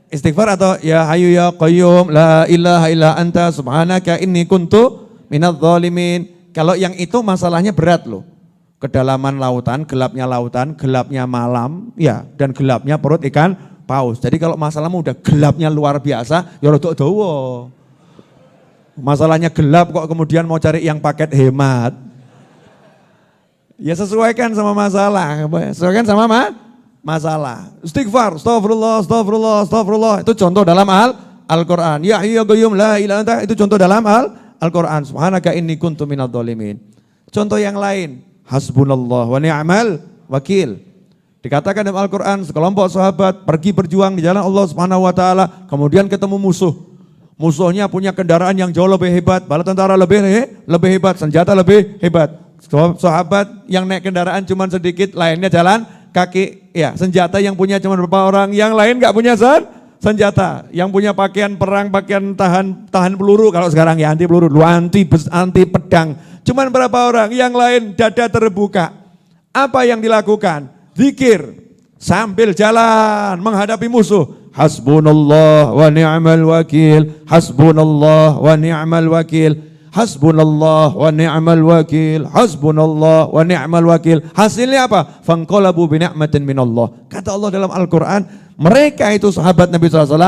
S2: Istighfar atau ya Hayyu ya Qayyum la ilaha illa anta subhanaka inni kuntu minadh dhalimin. Kalau yang itu masalahnya berat loh. Kedalaman lautan, gelapnya malam, ya, dan gelapnya perut ikan paus. Jadi kalau masalahmu udah gelapnya luar biasa, ya rodok dawa. Masalahnya gelap kok kemudian mau cari yang paket hemat. Ya sesuaikan sama masalah, sesuaikan sama masalah. Istighfar, astagfirullah. Itu contoh dalam Al-Quran. Ya Hayyu ya Qayyum la ilaha illa anta, itu contoh dalam Al-Quran. Subhanaka inni kuntu minadh dhalimin. Contoh yang lain, hasbunallah wa ni'mal wakil. Dikatakan dalam Al-Quran, sekelompok sahabat pergi berjuang di jalan Allah Subhanahu wa taala, kemudian ketemu musuh. Musuhnya punya kendaraan yang jauh lebih hebat, bala tentara lebih hebat, senjata lebih hebat. Sahabat yang naik kendaraan cuma sedikit, lainnya jalan kaki. Ya, senjata yang punya cuma beberapa orang, yang lain nggak punya senjata. Yang punya pakaian perang, pakaian tahan peluru, kalau sekarang ya anti peluru, anti pedang. Cuma berapa orang, yang lain dada terbuka. Apa yang dilakukan? Zikir sambil jalan menghadapi musuh. Hasbunallah wa ni'mal wakil, hasbunallah wa ni'mal wakil. Hasbunallah wa ni'mal wakil, hasbunallah wa ni'mal wakil. Hasilnya apa? Fanqalabu bi ni'matin minallah. Kata Allah dalam Al-Quran, mereka itu sahabat Nabi SAW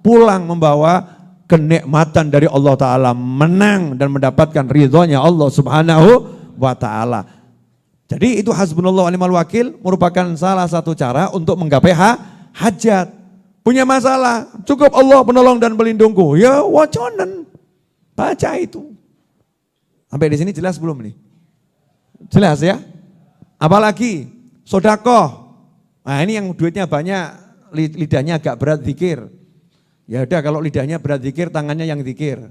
S2: pulang membawa kenikmatan dari Allah Ta'ala, menang dan mendapatkan ridhonya Allah Subhanahu wa Ta'ala. Jadi itu hasbunallah wa ni'mal wakil merupakan salah satu cara untuk menggapai hajat. Punya masalah, cukup Allah penolong dan pelindungku. Ya waconan, baca itu. Sampai di sini jelas belum nih? Jelas ya? Apalagi sodakoh. Nah ini yang duitnya banyak, lidahnya agak berat zikir. Ya udah kalau lidahnya berat zikir, tangannya yang zikir.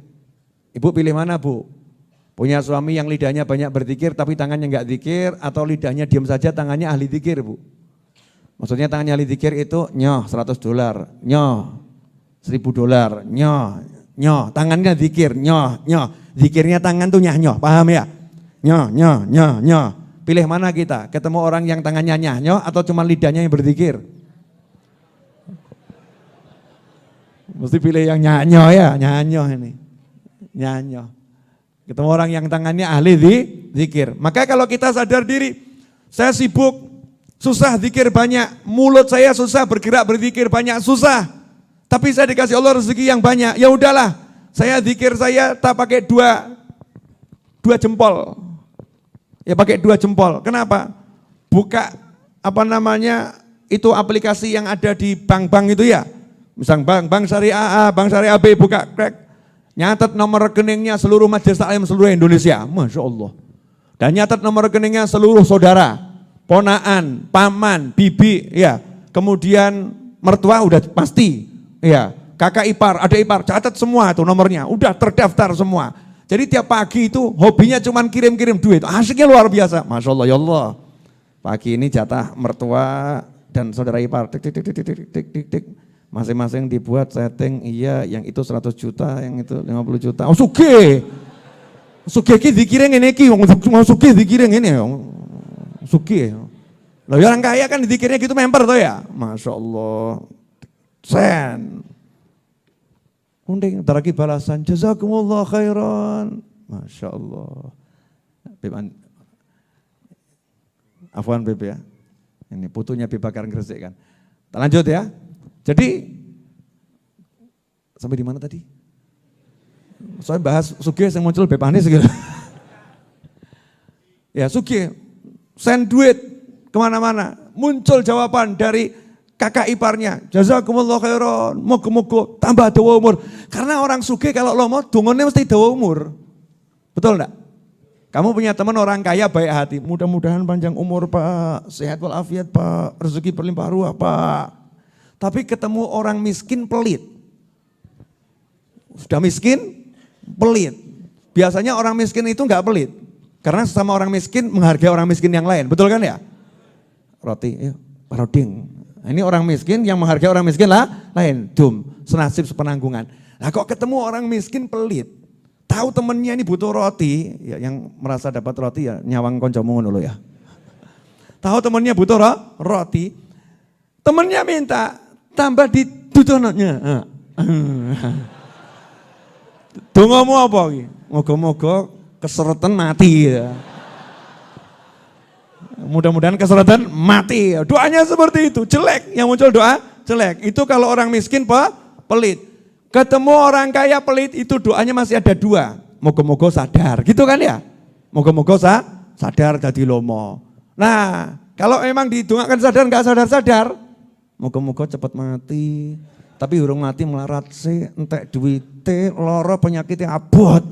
S2: Ibu pilih mana Bu? Punya suami yang lidahnya banyak berzikir tapi tangannya enggak zikir, atau lidahnya diam saja tangannya ahli zikir Bu? Maksudnya tangannya ahli zikir itu nyoh $100, nyoh $1000, nyoh nyoh, tangannya zikir, nyoh, nyoh. Zikirnya tangan tuh nyah, nyoh, paham ya? Nyoh, nyoh, nyoh, nyoh. Pilih mana kita? Ketemu orang yang tangannya nyah, nyoh atau cuma lidahnya yang berzikir? Mesti pilih yang nyah, nyoh ya, nyah, nyoh ini. Nyah, nyoh. Ketemu orang yang tangannya ahli zikir. Maka kalau kita sadar diri, saya sibuk, susah zikir banyak, mulut saya susah bergerak berzikir banyak, susah. Tapi saya dikasih Allah rezeki yang banyak, ya udahlah, saya zikir saya tak pakai dua jempol. Ya pakai 2 jempol. Kenapa? Buka itu aplikasi yang ada di bank-bank itu ya. Misal bank syariah A, bank syariah B, buka krek. Nyatat nomor rekeningnya seluruh majelis taklim seluruh Indonesia. Masya Allah. Dan nyatat nomor rekeningnya seluruh saudara, ponaan, paman, bibi, ya. Kemudian mertua udah pasti. Ya, kakak ipar, adik ipar, catat semua tuh nomornya, udah terdaftar semua. Jadi tiap pagi itu hobinya cuman kirim-kirim duit, asyiknya luar biasa. Masya Allah, ya Allah. Pagi ini jatah mertua dan saudara ipar, tik, tik, tik, tik, tik, tik, tik, tik. Masing-masing dibuat setting, iya yang itu 100 juta, yang itu 50 juta. Oh sugih. Sugih ki dikira ngene iki, mau sugih dikira ngene. Sugih. Lah ya orang kaya kan dikirnya gitu member tuh ya. Masya Allah. Sen. Unding daraki balasan jazakumullah khairan. Masya Allah. Afwan Beb ya. Ini putunya Beb Bakar Gresik kan. Kita lanjut ya. Jadi sampai di mana tadi? Soalnya bahas sugih yang muncul Beb Anis gitu. Ya sugih, send duit kemana-mana. Muncul jawaban dari kakak iparnya, jazakumullah khairan, moga-moga tambah dawa umur. Karena orang sugih kalau lomo, dungone mesti dawa umur. Betul enggak? Kamu punya teman orang kaya baik hati, mudah-mudahan panjang umur Pak, sehat walafiat Pak, rezeki berlimpah ruah Pak. Tapi ketemu orang miskin pelit. Sudah miskin, pelit. Biasanya orang miskin itu enggak pelit. Karena sesama orang miskin menghargai orang miskin yang lain, betul kan ya? Roti, yuk, paroding. Ini orang miskin yang menghargai orang miskin lah lain, senasib sepenanggungan. Nah kok ketemu orang miskin pelit, tahu temennya ini butuh roti, ya, yang merasa dapat roti ya nyawang koncomu dulu ya. Tahu temennya butuh roti, temennya minta tambah di dudononya. Dongamu apa iki? Moga-moga keseretan mati ya. Mudah-mudahan keseretan mati. Doanya seperti itu, jelek. Yang muncul doa jelek. Itu kalau orang miskin pelit. Ketemu orang kaya pelit, itu doanya masih ada 2. Moga-moga sadar, gitu kan ya? Moga-moga sadar jadi lomo. Nah, kalau emang didongakan sadar, nggak sadar-sadar, moga-moga cepat mati. Tapi urung mati melarat sih, entek duite, loro penyakitnya abot.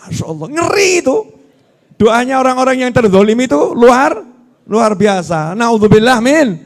S2: Masya Allah, ngeri itu. Doanya orang-orang yang terzolimi itu luar biasa. Naudzubillah min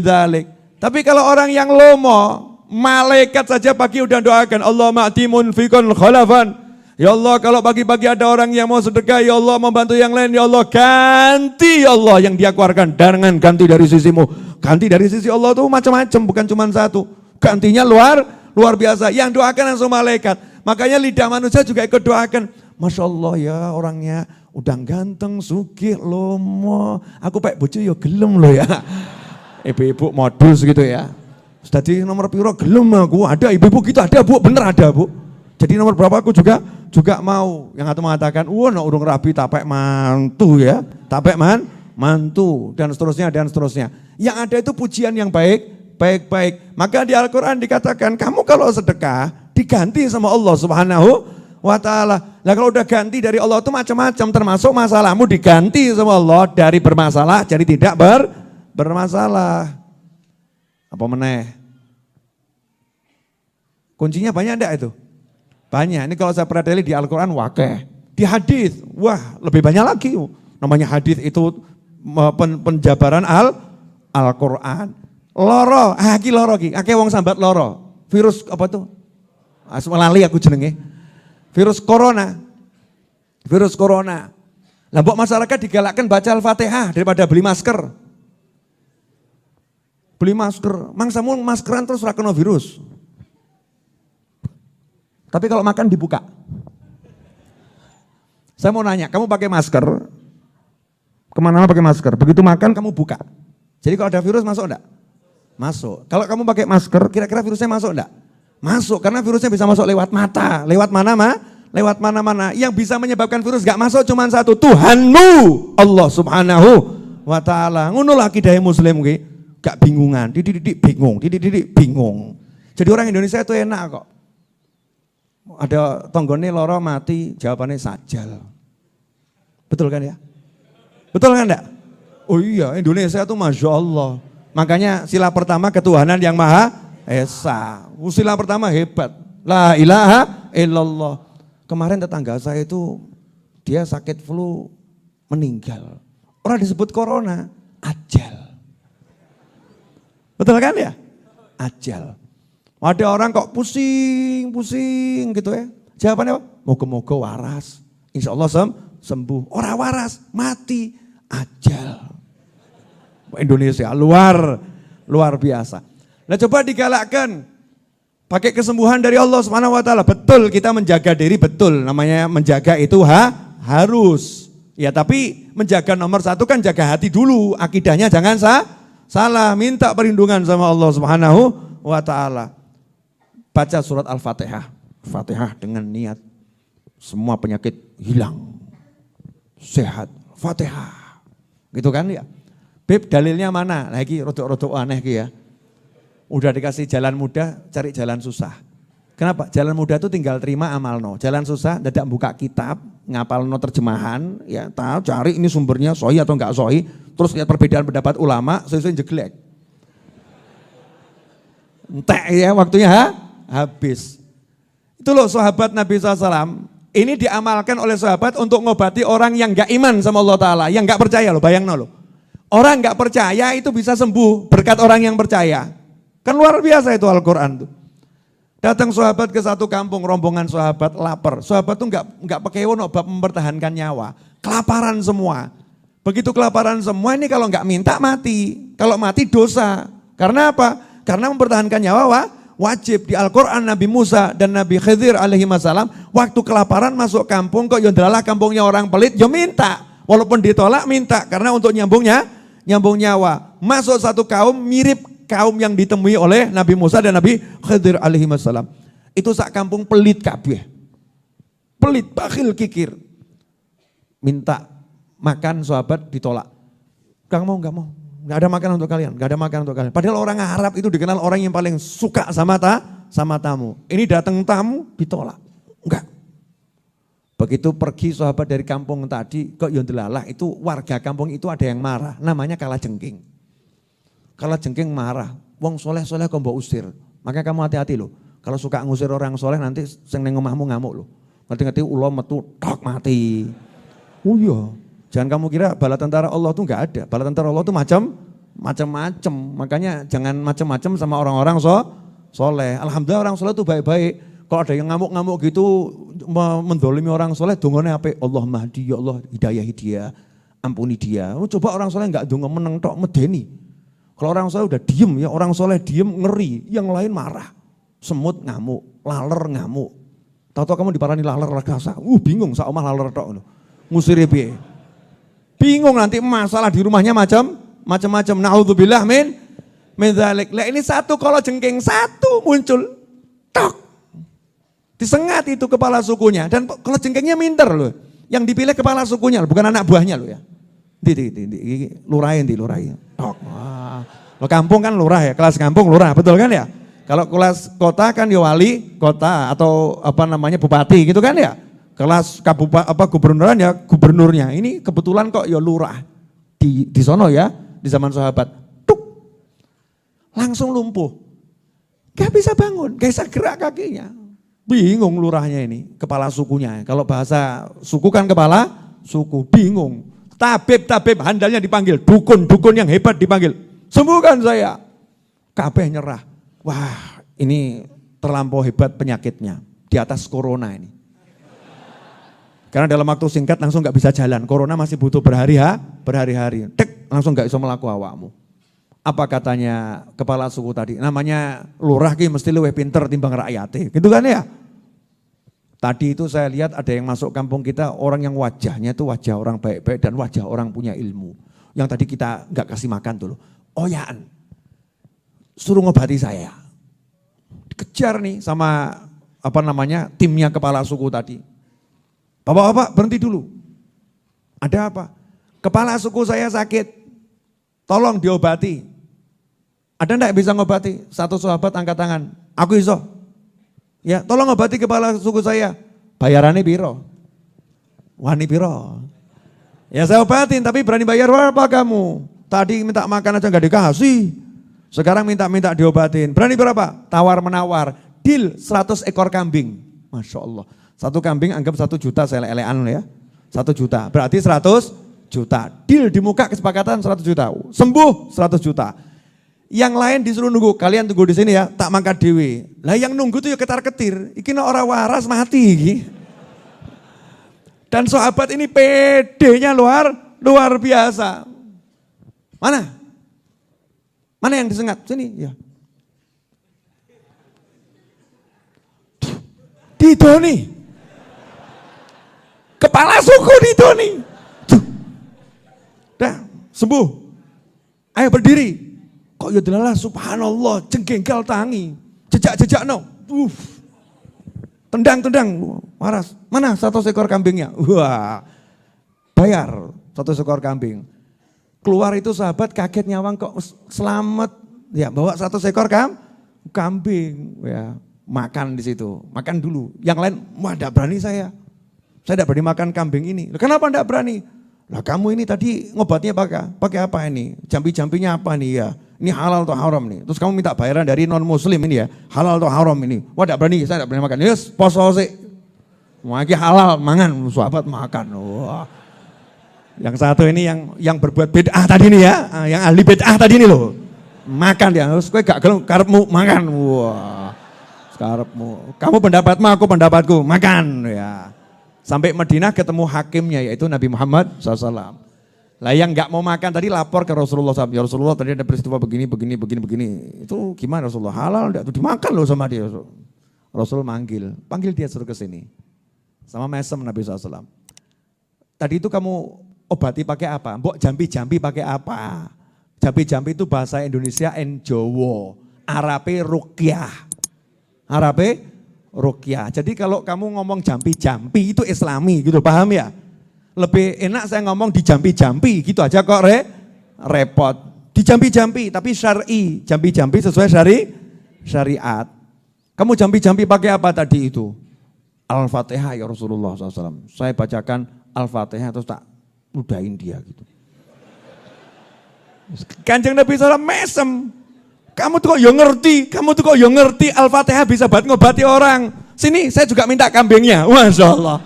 S2: dzalik. Tapi kalau orang yang lomo, malaikat saja pagi udah doakan, Allah ma'ti munfikun khalafan. Ya Allah kalau pagi-pagi ada orang yang mau sedekah, ya Allah membantu yang lain, ya Allah ganti ya Allah yang dia keluarkan dengan ganti dari sisimu. Ganti dari sisi Allah itu macam-macam, bukan cuma satu. Gantinya luar biasa. Yang doakan langsung malaikat. Makanya lidah manusia juga ikut doakan. Masya Allah ya orangnya udah ganteng, sugih, lomo. Aku pak bojo ya gelem loh ya. Ibu-ibu modus gitu ya. Jadi nomor piro gelem aku, ada ibu-ibu gitu, ada Bu, bener ada Bu. Jadi nomor berapa aku juga mau. Yang satu mengatakan, wah no, urung rapi tapek mantu ya. Tapek mantu dan seterusnya. Yang ada itu pujian yang baik. Maka di Al-Quran dikatakan, kamu kalau sedekah diganti sama Allah Subhanahu wa ta'ala. Nah kalau udah ganti dari Allah itu macam-macam, termasuk masalahmu diganti sama Allah dari bermasalah jadi tidak bermasalah. Apa meneh? Kuncinya banyak enggak itu? Banyak. Ini kalau saya perhatikan di Al-Quran wakeh. Di hadis, wah lebih banyak lagi. Namanya hadis itu penjabaran Al-Quran. Loro, loro ki, akeh wong sambat loro. Virus apa tuh? Lali aku jenenge. Virus corona. Lah mbok masyarakat digalakkan baca Al-Fatihah daripada beli masker. Mangsamu maskeran terus ora kena virus. Tapi kalau makan dibuka. Saya mau nanya, kamu pakai masker, kemana-mana pakai masker, begitu makan kamu buka. Jadi kalau ada virus masuk enggak? Masuk. Kalau kamu pakai masker, kira-kira virusnya masuk enggak? Masuk, karena virusnya bisa masuk lewat mata. Lewat mana, lewat mana-mana. Yang bisa menyebabkan virus enggak masuk cuma satu, Tuhanmu, Allah subhanahu wa ta'ala. Ngono lagi akidah muslim ki, gak bingungan, didik bingung. Jadi orang Indonesia itu enak kok. Ada tonggone loro mati, jawabannya sajal. Betul kan ya? Betul kan enggak? Oh iya, Indonesia itu Masya Allah. Makanya sila pertama ketuhanan yang Maha Esa. Sila pertama hebat. La ilaha illallah. Kemarin tetangga saya itu dia sakit flu meninggal. Orang disebut corona, ajal. Betul kan ya? Ajal. Ada orang kok pusing gitu ya. Jawabannya apa? Moga-moga waras. Insya Allah sembuh. Orang waras, mati, ajal. Indonesia luar biasa. Nah coba digalakkan. Pakai kesembuhan dari Allah Subhanahu wa taala. Betul kita menjaga diri, betul. Namanya menjaga itu harus. Ya tapi menjaga nomor satu kan jaga hati dulu. Akidahnya jangan salah. Minta perlindungan sama Allah Subhanahu wa taala. Baca surat Al-Fatihah. Fatihah dengan niat semua penyakit hilang. Sehat. Fatihah. Gitu kan ya. Beb dalilnya mana? Lagi rodok-rodok aneh ya. Udah dikasih jalan mudah, cari jalan susah. Kenapa? Jalan mudah itu tinggal terima amalno. Jalan susah, dadak buka kitab, ngapalno terjemahan, ya tahu cari ini sumbernya sahih atau enggak sahih, terus lihat perbedaan pendapat ulama, sesuai jeglek. Entek ya waktunya habis. Itu loh sahabat Nabi SAW, ini diamalkan oleh sahabat untuk ngobati orang yang enggak iman sama Allah Ta'ala, yang enggak percaya loh, bayangno loh. Orang enggak percaya itu bisa sembuh berkat orang yang percaya. Kan luar biasa itu Al-Quran tuh. Datang sahabat ke satu kampung, rombongan sahabat lapar. Sahabat tuh enggak pakai wono bab mempertahankan nyawa. Kelaparan semua. Begitu kelaparan semua ini kalau enggak minta mati. Kalau mati dosa. Karena apa? Karena mempertahankan nyawa wajib. Di Al-Quran Nabi Musa dan Nabi Khidir alaihi wassalam, waktu kelaparan masuk kampung kok yondralah kampungnya orang pelit, yo minta. Walaupun ditolak minta karena untuk nyambung nyawa. Masuk satu kaum mirip kaum yang ditemui oleh Nabi Musa dan Nabi Khidir alaihi wassalam. Itu sak kampung pelit kabeh. Pelit, bakhil, kikir. Minta makan sahabat ditolak. Enggak mau. Enggak ada makan untuk kalian, enggak ada makan untuk kalian. Padahal orang Arab itu dikenal orang yang paling suka sama tamu. Ini datang tamu ditolak. Enggak. Begitu pergi sahabat dari kampung tadi, kok yondelalah itu warga kampung itu ada yang marah, namanya kalajengking. Kalajengking marah, wong soleh-soleh kok mbok usir. Makanya kamu hati-hati loh. Kalau suka ngusir orang soleh nanti sing ning omahmu ngamuk loh. Ngerti-ngerti ulo metu tok mati. Oh iya, jangan kamu kira bala tentara Allah tuh enggak ada. Bala tentara Allah tuh macam-macam. Makanya jangan macam-macam sama orang-orang soleh. Alhamdulillah orang soleh tuh baik-baik. Kalau ada yang ngamuk-ngamuk gitu mendolimi orang soleh, dongane apa? Allah mahdi, ya Allah hidayah dia, ampuni dia. Coba orang soleh enggak dongo meneng tok medeni. Kalau orang soleh udah diem ya, orang soleh diem ngeri, yang lain marah. Semut ngamuk, laler ngamuk. Tahu-tahu kamu diparani laler ragasa, bingung sak omah laler tok. Ngusiri piye? Bingung nanti masalah di rumahnya macam-macam. Naudzubillah min dzalik. Lah ini satu kalau jengking satu muncul tok. Disengat itu kepala sukunya dan kalau jengkingnya minter loh. Yang dipilih kepala sukunya bukan anak buahnya loh ya. Lurahin. Tok. Lo kampung kan lurah ya, kelas kampung lurah, betul kan ya? Kalau kelas kota kan ya wali kota atau apa namanya bupati gitu kan ya? Kelas gubernuran ya gubernurnya. Ini kebetulan kok ya lurah di sono ya, di zaman sahabat. Tuk. Langsung lumpuh. Gak bisa bangun, gak bisa gerak kakinya. Bingung lurahnya ini, kepala sukunya. Kalau bahasa suku kan kepala suku, bingung. Tabib handalnya dipanggil, dukun yang hebat dipanggil. Sembuhkan saya. Kabeh nyerah. Wah, ini terlampau hebat penyakitnya. Di atas corona ini. Karena dalam waktu singkat langsung gak bisa jalan. Corona masih butuh berhari-hari. Tek, langsung gak bisa melaku awakmu. Apa katanya kepala suku tadi? Namanya lurah ki mesti luwih pinter timbang rakyate. Gitu kan ya? Tadi itu saya lihat ada yang masuk kampung kita, orang yang wajahnya itu wajah orang baik-baik dan wajah orang punya ilmu. Yang tadi kita nggak kasih makan tuh loh. Oyaan, suruh ngobati saya. Dikejar nih sama timnya kepala suku tadi. Bapak-bapak berhenti dulu. Ada apa? Kepala suku saya sakit, tolong diobati. Ada enggak bisa ngobati? Satu sahabat angkat tangan, aku iso. Ya, tolong obati kepala suku saya. Bayarannya piro? Wani piro? Ya saya obatin, tapi berani bayar berapa kamu? Tadi minta makan aja nggak dikasih. Sekarang minta diobatin. Berani berapa? Tawar menawar. Deal 100 ekor kambing. Masya Allah. Satu kambing anggap 1 juta, saya lele-elean ya. 1 juta, berarti 100 juta. Deal di muka kesepakatan 100 juta. Sembuh 100 juta. Yang lain disuruh nunggu, kalian tunggu di sini ya, tak mangkat dewe. Lah yang nunggu tuh ya ketar-ketir, iki orang waras mati iki. Dan sahabat ini pedenya luar biasa. Mana? Mana yang disengat? Sini ya. Didoni. Kepala suku didoni. Dah, sembuh. Ayo berdiri. Kok ya delalah subhanallah, jengkel tangi. Jejak no. Tendang, waras. Mana 100 ekor kambingnya? Wah, bayar 100 ekor kambing. Keluar itu sahabat kaget nyawang kok selamat. Ya bawa 100 ekor kambing. Ya makan di situ, makan dulu. Yang lain, wah enggak berani saya enggak berani makan kambing ini. Kenapa enggak berani? Lah kamu ini tadi ngobatnya pakai apa ini? Jampi-jampinya apa nih ya? Ini halal atau haram nih? Terus kamu minta bayaran dari non muslim ini ya? Halal atau haram ini? Wah enggak berani, saya enggak berani makan. Yes, poso sih. Lagi halal, mangan, sahabat makan. Wah. Yang satu ini yang berbuat bid'ah tadi nih ya, yang ahli bid'ah tadi nih loh. Makan dia, terus kowe gak gelem karepmu makan. Wah. Karepmu. Kamu pendapatmu, aku pendapatku, makan ya. Sampai Madinah ketemu hakimnya yaitu Nabi Muhammad SAW. Lah yang nggak mau makan tadi lapor ke Rasulullah SAW. Ya Rasulullah tadi ada peristiwa begini. Itu gimana Rasulullah? Halal enggak? Itu dimakan loh sama dia. Rasul panggil dia suruh ke sini. Sama mesem Nabi SAW. Tadi itu kamu obati pakai apa? Mbok jampi-jampi pakai apa? Jampi-jampi itu bahasa Indonesia Jawa. Arabe ruqyah. Arabe ruqyah. Jadi kalau kamu ngomong jampi-jampi itu islami gitu, paham ya? Lebih enak saya ngomong di jampi-jampi gitu aja kok repot. Di jampi-jampi tapi syar'i, jampi-jampi sesuai syariat. Kamu jampi-jampi pakai apa tadi itu? Al-Fatihah ya Rasulullah SAW. Saya bacakan Al-Fatihah terus tak ludahin dia gitu. Kanjeng Nabi SAW mesem. Kamu tuh kok yo ngerti Al-Fatihah bisa buat ngobati orang. Sini saya juga minta kambingnya. Masya Allah.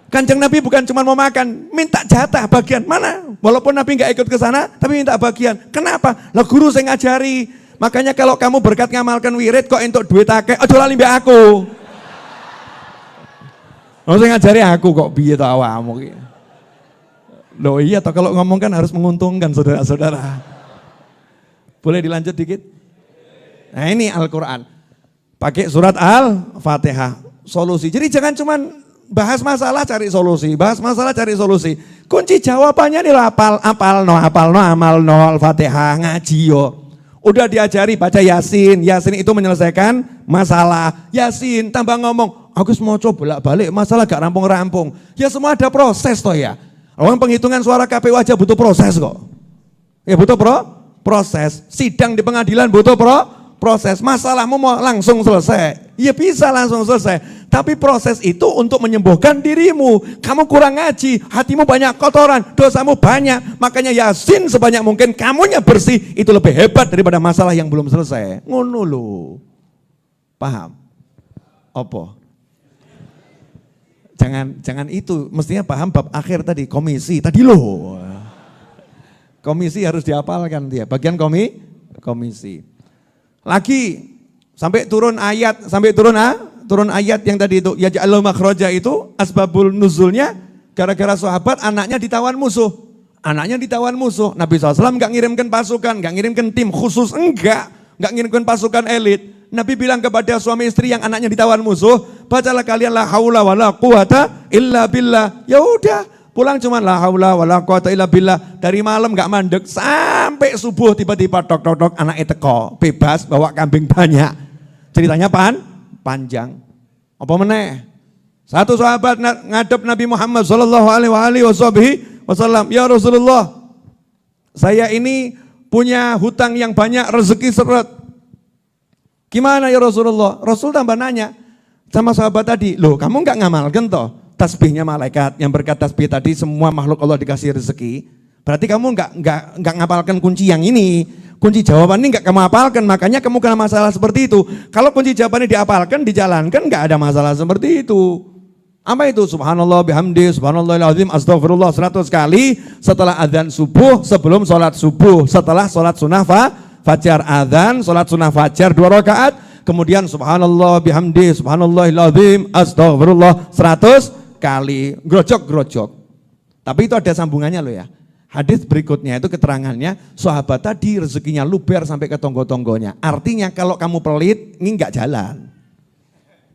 S2: Kanjeng Nabi bukan cuma mau makan, minta jatah bagian mana. Walaupun Nabi nggak ikut ke sana, tapi minta bagian. Kenapa? Lah guru saya ngajari. Makanya kalau kamu berkat ngamalkan wirid kok entuk duit akeh, aja lali mbek aku. Oh saya ngajari aku kok piye to awakmu iki. Loh iya toh kalau ngomong kan harus menguntungkan saudara-saudara. Boleh dilanjut dikit? Nah ini Al-Quran. Pakai surat Al-Fatihah. Solusi. Jadi jangan cuman bahas masalah cari solusi. Kunci jawabannya nih apal no amal no Al-Fatihah ngaji yo. Udah diajari baca Yasin. Yasin itu menyelesaikan masalah. Yasin tambah ngomong. Aku mau coba bolak-balik masalah gak rampung-rampung. Ya semua ada proses toh ya. Orang penghitungan suara KPU aja butuh proses kok. Ya butuh proses. Sidang di pengadilan butuh proses. Masalahmu mau langsung selesai. Ya bisa langsung selesai. Tapi proses itu untuk menyembuhkan dirimu. Kamu kurang ngaji, hatimu banyak kotoran, dosamu banyak. Makanya Yasin sebanyak mungkin kamunya bersih. Itu lebih hebat daripada masalah yang belum selesai. Ngono lho. Paham? Apa? Jangan itu, mestinya paham bab akhir tadi, komisi. Tadi loh. Komisi harus dihafalkan dia, bagian komisi. Lagi sampai turun ayat yang tadi itu, ya ja'alul makhraja itu asbabul nuzulnya gara-gara sahabat anaknya ditawan musuh. Nabi SAW enggak ngirimkan pasukan, enggak ngirimkan tim khusus, enggak ngirimkan pasukan elit. Nabi bilang kepada suami istri yang anaknya ditawan musuh, bacalah kalian la haula wala quwata illa billah. Ya udah, pulang cuma la haula wala quwata illa billah. Dari malam gak mandek sampai subuh tiba-tiba tok anaknya teko, bebas bawa kambing banyak. Ceritanya panjang. Apa meneh? Satu sahabat ngadep Nabi Muhammad sallallahu alaihi wasallam, "Ya Rasulullah, saya ini punya hutang yang banyak, rezeki seret. Gimana ya Rasulullah?" Rasul tambah nanya sama sahabat tadi, "Loh, kamu enggak ngamalkan toh tasbihnya malaikat yang berkat tasbih tadi semua makhluk Allah dikasih rezeki? Berarti kamu enggak ngapalkan kunci yang ini. Kunci jawaban ini enggak kamu hafalkan, makanya kamu kena masalah seperti itu. Kalau kunci jawabannya dihafalkan, dijalankan enggak ada masalah seperti itu." Apa itu? Subhanallah bihamdi, subhanallahil azim, astagfirullah 100 kali setelah adzan subuh, sebelum sholat subuh, setelah sholat sunnah fajar, adzan, sholat sunnah fajar 2 rakaat, kemudian subhanallah bihamdi, subhanallahil azim, astagfirullah 100 kali, grojok. Tapi itu ada sambungannya loh ya. Hadis berikutnya itu keterangannya, sahabat tadi rezekinya luber sampai ke tonggo-tonggonya. Artinya kalau kamu pelit, ini enggak jalan.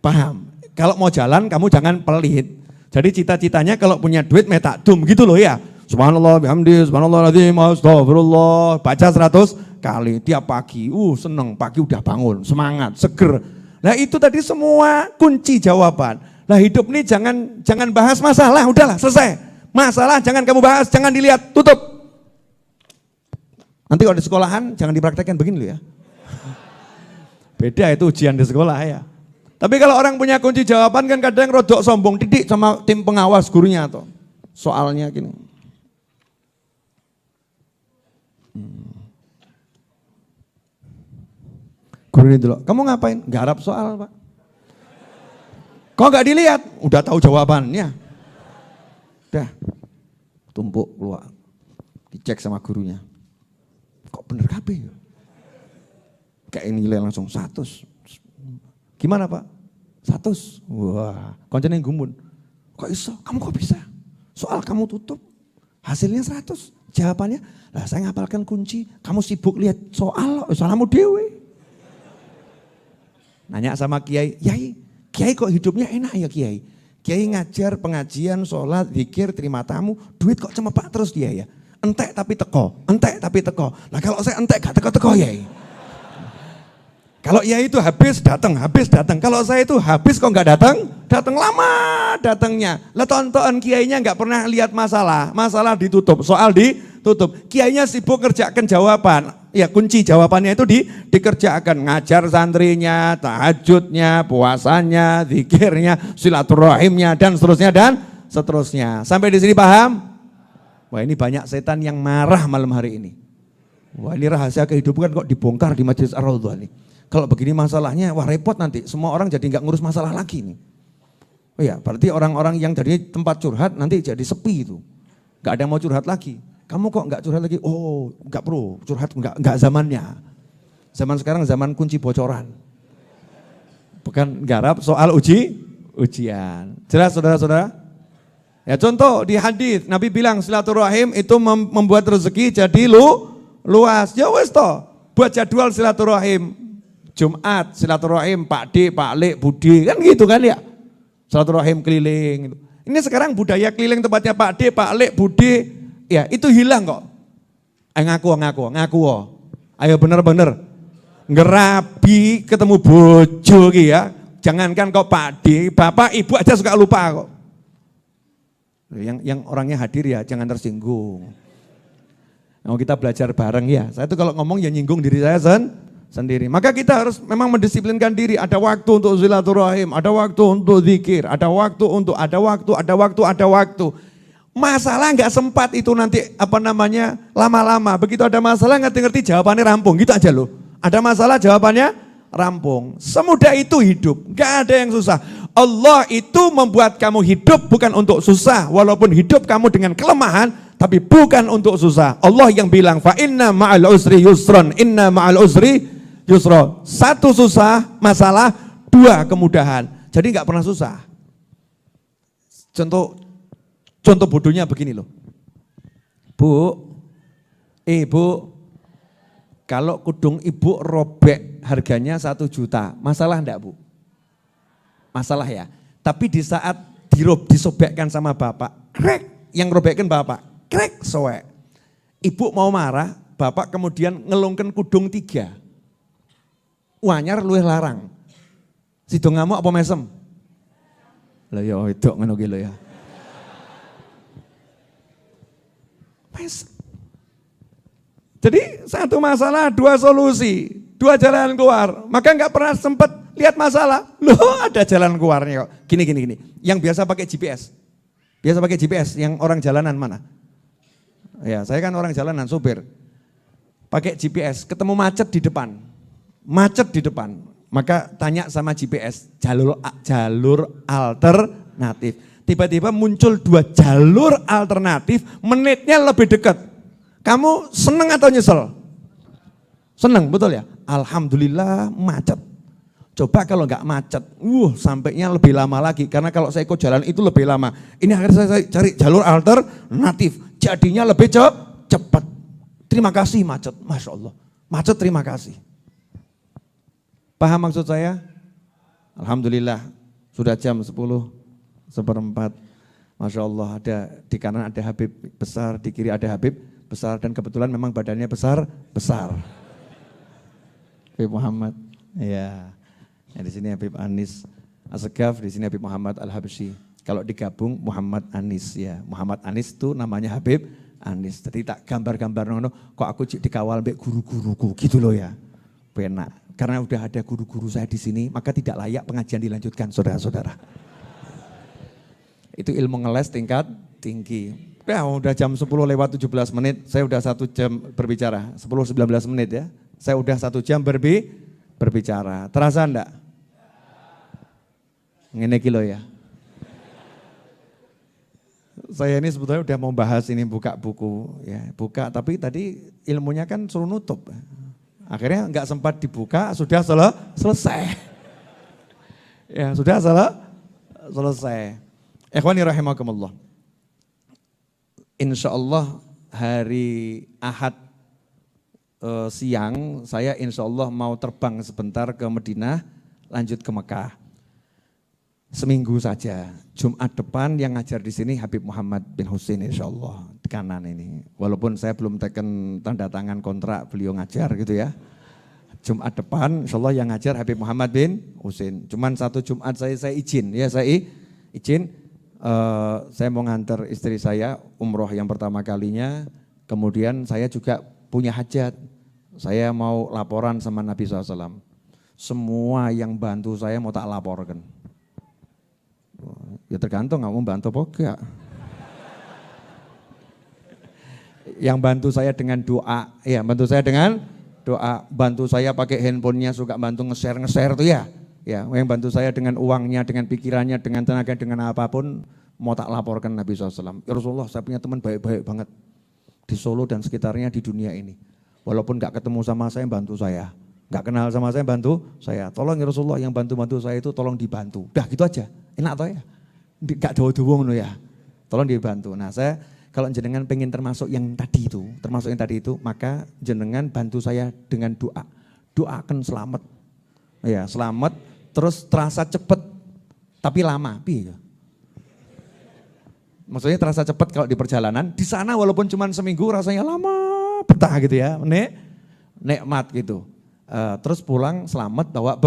S2: Paham? Kalau mau jalan kamu jangan pelit. Jadi cita-citanya kalau punya duit metakdum gitu loh ya. Subhanallah bihamdi, subhanallahil azim, astagfirullah, baca 100 kali tiap pagi. Seneng, pagi udah bangun, semangat, seger. Nah itu tadi semua kunci jawaban. Nah hidup ini jangan bahas masalah, udahlah selesai. Masalah jangan kamu bahas, jangan dilihat, tutup. Nanti kalau di sekolahan jangan dipraktekkan begini loh ya. Beda itu ujian di sekolah ya. Tapi kalau orang punya kunci jawaban kan kadang rodok sombong, didik sama tim pengawas gurunya tuh. Soalnya gini. Guru ini dulu, kamu ngapain? Garap soal Pak. Kok gak dilihat? Udah tahu jawabannya. Udah, tumpuk keluar. Dicek sama gurunya. Kok bener kabeh? Kayak nilai langsung 100. Gimana Pak? 100. Wah, koncene gumun. Kok iso? Kamu kok bisa? Soal kamu tutup. Hasilnya 100. Jawabannya, lah saya ngapalkan kunci. Kamu sibuk lihat soal, soalmu dewe. Nanya sama Kiai, Kiai kok hidupnya enak ya Kiai? Kiai ngajar, pengajian, sholat, zikir, terima tamu, duit kok cemepak terus dia ya? Entek tapi teko. Nah kalau saya entek gak teko-teko ya. Kalau iya itu habis datang. Kalau saya itu habis kok nggak datang lama datangnya. Lah tonton kiainya nggak pernah lihat masalah ditutup, soal ditutup. Kiainya sibuk kerjakan jawaban. Ya kunci jawabannya itu dikerjakan, ngajar santrinya, tahajudnya, puasanya, zikirnya, silaturahimnya dan seterusnya. Sampai di sini paham? Wah ini banyak setan yang marah malam hari ini. Wah ini rahasia kehidupan kok dibongkar di Majelis Ar-Raudhah nih. Kalau begini masalahnya, wah repot nanti. Semua orang jadi nggak ngurus masalah lagi nih. Oh ya, berarti orang-orang yang dari tempat curhat nanti jadi sepi itu. Nggak ada yang mau curhat lagi. Kamu kok nggak curhat lagi? Oh, nggak perlu curhat, nggak zamannya. Zaman sekarang zaman kunci bocoran. Bukan garap soal ujian. Jelas saudara-saudara? Ya contoh di hadis Nabi bilang silaturahim itu membuat rezeki jadi luas. Ya wes toh, buat jadwal silaturahim. Jumat, silaturahim, Pak D, Pak Lek, Budi, kan gitu kan ya. Silaturahim keliling. Gitu. Ini sekarang budaya keliling tempatnya Pak D, Pak Lek, Budi, ya itu hilang kok. Ngaku. Ayo bener-bener. Ngerabi ketemu bojo gitu ya. Jangankan kok Pak D, Bapak, Ibu aja suka lupa kok. Yang orangnya hadir ya jangan tersinggung. Mau kita belajar bareng ya. Saya tuh kalau ngomong ya nyinggung diri saya sendiri. Maka kita harus memang mendisiplinkan diri. Ada waktu untuk silaturahim, ada waktu untuk zikir, ada waktu. Masalah nggak sempat itu nanti lama-lama. Begitu ada masalah ngerti jawabannya rampung, gitu aja loh. Ada masalah jawabannya rampung. Semudah itu hidup, nggak ada yang susah. Allah itu membuat kamu hidup bukan untuk susah. Walaupun hidup kamu dengan kelemahan, tapi bukan untuk susah. Allah yang bilang, fa inna ma'al usri yusron, inna ma'al usri yusro. 1 susah, masalah, 2 kemudahan. Jadi nggak pernah susah. Contoh bodohnya begini loh. Bu, kalau kudung ibu robek harganya 1 juta, masalah enggak Bu? masalah ya. Tapi di saat disobekkan sama bapak, krek, yang robekkan bapak, krek, soek. Ibu mau marah, bapak kemudian ngelungken kudung 3. Wanyar luwih larang. Sido ngamuk apa mesem? Lah ya itu ngono ki lho ya. Mesem. Jadi satu masalah, 2 solusi, 2 jalan keluar. Maka enggak pernah sempat lihat masalah. Loh ada jalan keluarnya kok. Gini. Yang biasa pakai GPS. Biasa pakai GPS, yang orang jalanan mana? Ya saya kan orang jalanan, supir. Pakai GPS, ketemu macet di depan. Macet di depan. Maka tanya sama GPS, jalur alternatif. Tiba-tiba muncul 2 jalur alternatif, menitnya lebih dekat. Kamu seneng atau nyesel? Seneng, betul ya? Alhamdulillah macet. Coba kalau nggak macet, sampainya lebih lama lagi. Karena kalau saya ikut jalan itu lebih lama. Ini akhirnya saya cari jalur alternatif. Jadinya lebih cepat. Terima kasih macet, Masya Allah. Macet terima kasih. Paham maksud saya? Alhamdulillah, sudah jam 10:04. Masya Allah, ada di kanan ada Habib besar, di kiri ada Habib besar, dan kebetulan memang badannya besar. Habib Muhammad, ya. Di sini Habib Anis Assegaf, di sini Habib Muhammad Al-Habsyi. Kalau digabung Muhammad Anis ya. Muhammad Anis itu namanya Habib Anis. Jadi tak gambar-gambar nono, kok aku dikawal mbek guru-guruku gitu loh ya. Penak. Karena udah ada guru-guru saya di sini, maka tidak layak pengajian dilanjutkan, saudara-saudara. Itu ilmu ngeles tingkat tinggi. Ya udah jam 10:17, saya udah 1 jam berbicara, 10-19 menit ya. Saya udah 1 jam berbicara. Terasa enggak? Ngene kilo ya. Saya ini sebetulnya udah mau bahas ini, buka buku ya, buka, tapi tadi ilmunya kan suruh nutup. Akhirnya enggak sempat dibuka, sudah selesai. Ya, sudah selesai. Ikhwani rahimakumullah. Insya Allah hari Ahad siang saya insya Allah mau terbang sebentar ke Madinah, lanjut ke Mekah. Seminggu saja. Jumat depan yang ngajar di sini Habib Muhammad bin Husin insya Allah di kanan ini. Walaupun saya belum teken tanda tangan kontrak beliau ngajar gitu ya. Jumat depan insya Allah yang ngajar Habib Muhammad bin Husin. Cuman 1 Jumat saya izin ya, saya izin. Saya mau ngantar istri saya umroh yang pertama kalinya. Kemudian saya juga punya hajat. Saya mau laporan sama Nabi SAW. Semua yang bantu saya mau tak laporkan. Ya tergantung kamu bantu apa enggak. Yang bantu saya dengan doa, ya bantu saya dengan doa. Bantu saya pakai handphonenya, suka bantu nge-share tuh ya. Ya, yang bantu saya dengan uangnya, dengan pikirannya, dengan tenaga, dengan apapun, mau tak laporkan Nabi SAW. Ya Rasulullah, saya punya teman baik-baik banget di Solo dan sekitarnya di dunia ini. Walaupun gak ketemu sama saya, bantu saya. Gak kenal sama saya, bantu saya. Tolong ya Rasulullah, yang bantu-bantu saya itu tolong dibantu. Udah gitu aja, enak toh ya. Gak doa-doa ya. Tolong dibantu. Nah saya, kalau jenengan pengen termasuk yang tadi itu, maka jenengan bantu saya dengan doa. Doakan selamat. Ya, selamat. Terus terasa cepat, tapi lama. Maksudnya terasa cepat kalau di perjalanan. Di sana walaupun cuma seminggu rasanya lama, betah gitu ya. Nikmat gitu. Terus pulang selamat, bawa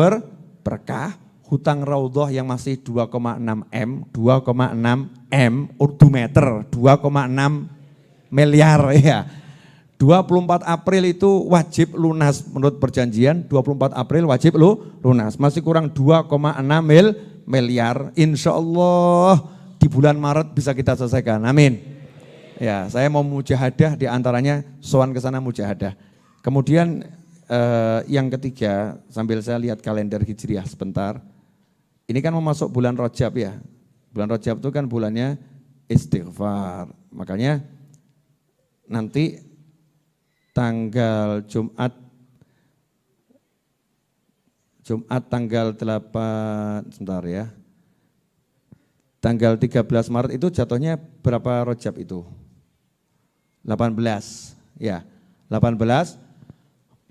S2: berkah. Hutang raudhah yang masih 2,6 M, urdu meter, 2,6 miliar ya. 24 April itu wajib lunas menurut perjanjian, 24 April wajib lunas. Masih kurang 2,6 miliar. Insya Allah di bulan Maret bisa kita selesaikan. Amin. Ya, saya mau mujahadah, di antaranya sowan ke sana mujahadah. Kemudian yang ketiga, sambil saya lihat kalender Hijriah sebentar. Ini kan mau masuk bulan Rajab ya. Bulan Rajab itu kan bulannya istighfar. Makanya nanti tanggal Jumat tanggal 8, sebentar ya. Tanggal 13 Maret itu jatuhnya berapa Rajab itu? 18. Ya, 18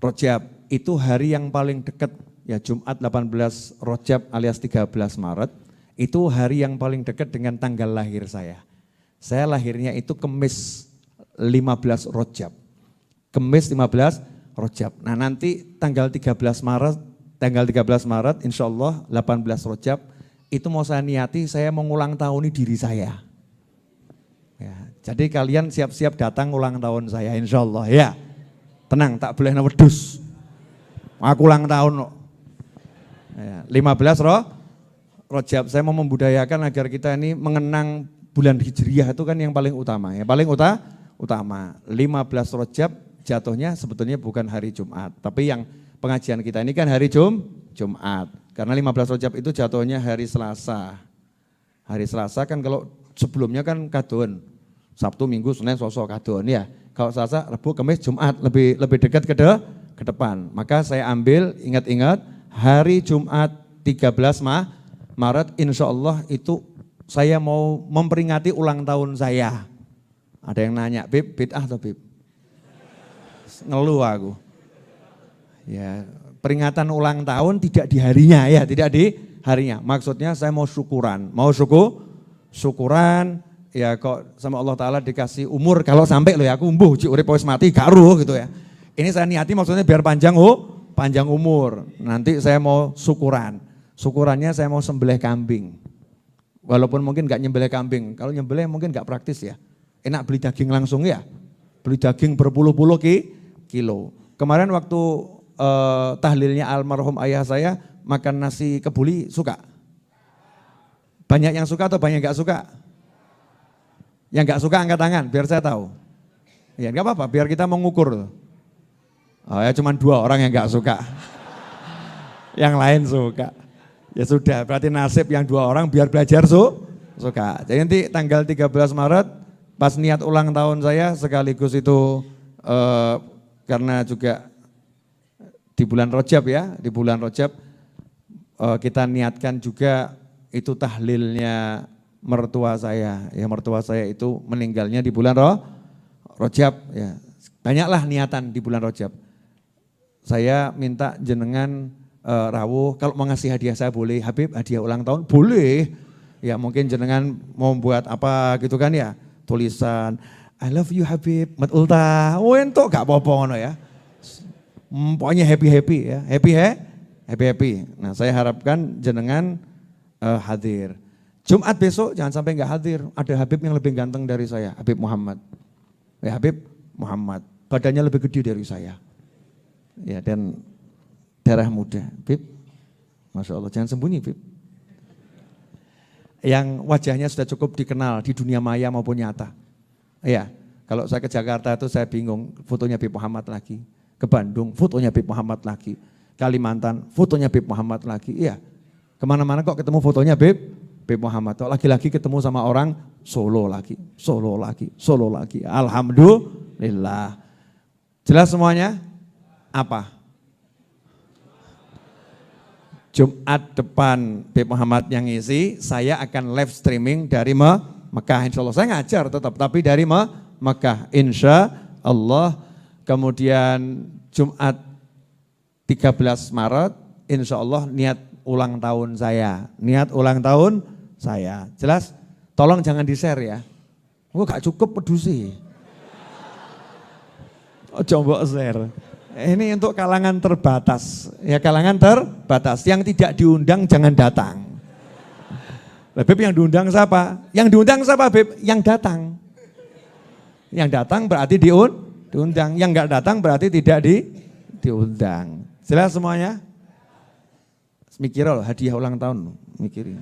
S2: Rajab itu hari yang paling dekat ya Jumat 18 Rajab alias 13 Maret, itu hari yang paling dekat dengan tanggal lahir saya. Saya lahirnya itu Kemis 15 Rajab. Kemis 15 Rajab. Nah nanti tanggal 13 Maret insya Allah 18 Rajab, itu mau saya niati saya mengulang tahuni diri saya. Ya, jadi kalian siap-siap datang ulang tahun saya insya Allah ya. Tenang, tak boleh wedus. Aku ulang tahun. Ya, 15 Rajab, saya mau membudayakan agar kita ini mengenang bulan Hijriah itu kan yang paling utama. Ya, paling utama. 15 Rajab jatuhnya sebetulnya bukan hari Jumat. Tapi yang pengajian kita ini kan hari Jumat. Karena 15 Rajab itu jatuhnya hari Selasa. Hari Selasa kan kalau sebelumnya kan kadon. Sabtu, Minggu, Senin, Selasa kadon ya. Kalau Selasa, Rabu, Kamis, Jumat lebih dekat ke depan. Maka saya ambil ingat-ingat hari Jumat 13 Maret insya Allah itu saya mau memperingati ulang tahun saya. Ada yang nanya, Bib, bid'ah atau Bib? Ngeluh aku. Ya, peringatan ulang tahun tidak di harinya ya, tidak di harinya. Maksudnya saya mau syukuran, syukuran ya kok sama Allah Ta'ala dikasih umur, kalau sampai loh ya aku umbuh, urip wis mati, garuh gitu ya. Ini saya niati maksudnya biar panjang umur. Nanti saya mau syukuran. Syukurannya saya mau sembelih kambing. Walaupun mungkin gak nyembelih kambing, kalau nyembelih mungkin gak praktis ya. Enak beli daging langsung ya. Beli daging berpuluh-puluh kilo. Kemarin waktu tahlilnya almarhum ayah saya makan nasi kebuli, suka? Banyak yang suka atau banyak gak suka? Yang gak suka angkat tangan biar saya tahu. Ya gak apa-apa biar kita mengukur. Oh ya cuma 2 orang yang gak suka. Yang lain suka. Ya sudah berarti nasib yang 2 orang biar belajar suka. Jadi nanti tanggal 13 Maret pas niat ulang tahun saya sekaligus itu karena juga di bulan Rajab ya, di bulan Rajab kita niatkan juga itu tahlilnya mertua saya. Ya mertua saya itu meninggalnya di bulan Rajab ya. Banyaklah niatan di bulan Rajab. Saya minta jenengan rawuh kalau mau ngasih hadiah saya boleh, Habib hadiah ulang tahun boleh. Ya mungkin jenengan mau buat apa gitu kan ya, tulisan I love you Habib, mat ulta, entuk gak apa-apa ngono ya. Pokoknya happy ya, happy. Nah saya harapkan jenengan hadir. Jumat besok jangan sampai nggak hadir. Ada Habib yang lebih ganteng dari saya, Habib Muhammad. Ya Habib Muhammad, badannya lebih gede dari saya. Ya dan darah muda, Habib. Masya Allah, jangan sembunyi Habib. Yang wajahnya sudah cukup dikenal di dunia maya maupun nyata. Ya, kalau saya ke Jakarta itu saya bingung, fotonya Habib Muhammad lagi. Ke Bandung, fotonya Habib Muhammad lagi. Kalimantan, fotonya Habib Muhammad lagi. Iya, kemana-mana kok ketemu fotonya Habib Muhammad. Kok lagi-lagi ketemu sama orang Solo lagi. Alhamdulillah. Jelas semuanya? Apa? Jumat depan Habib Muhammad yang ngisi, saya akan live streaming dari Mekah insya Allah. Saya ngajar tetap, tapi dari Mekah insya Allah. Kemudian Jumat 13 Maret insya Allah niat ulang tahun saya. Jelas? Tolong jangan di-share ya. Gak cukup pedusi. Oh coba share. Ini untuk kalangan terbatas. Ya kalangan terbatas. Yang tidak diundang jangan datang. Beb yang diundang siapa? Yang diundang siapa Beb? Yang datang. Yang datang berarti diundang. Yang enggak datang berarti tidak diundang. Jelas semuanya? Mikir loh hadiah ulang tahun. Mikirin.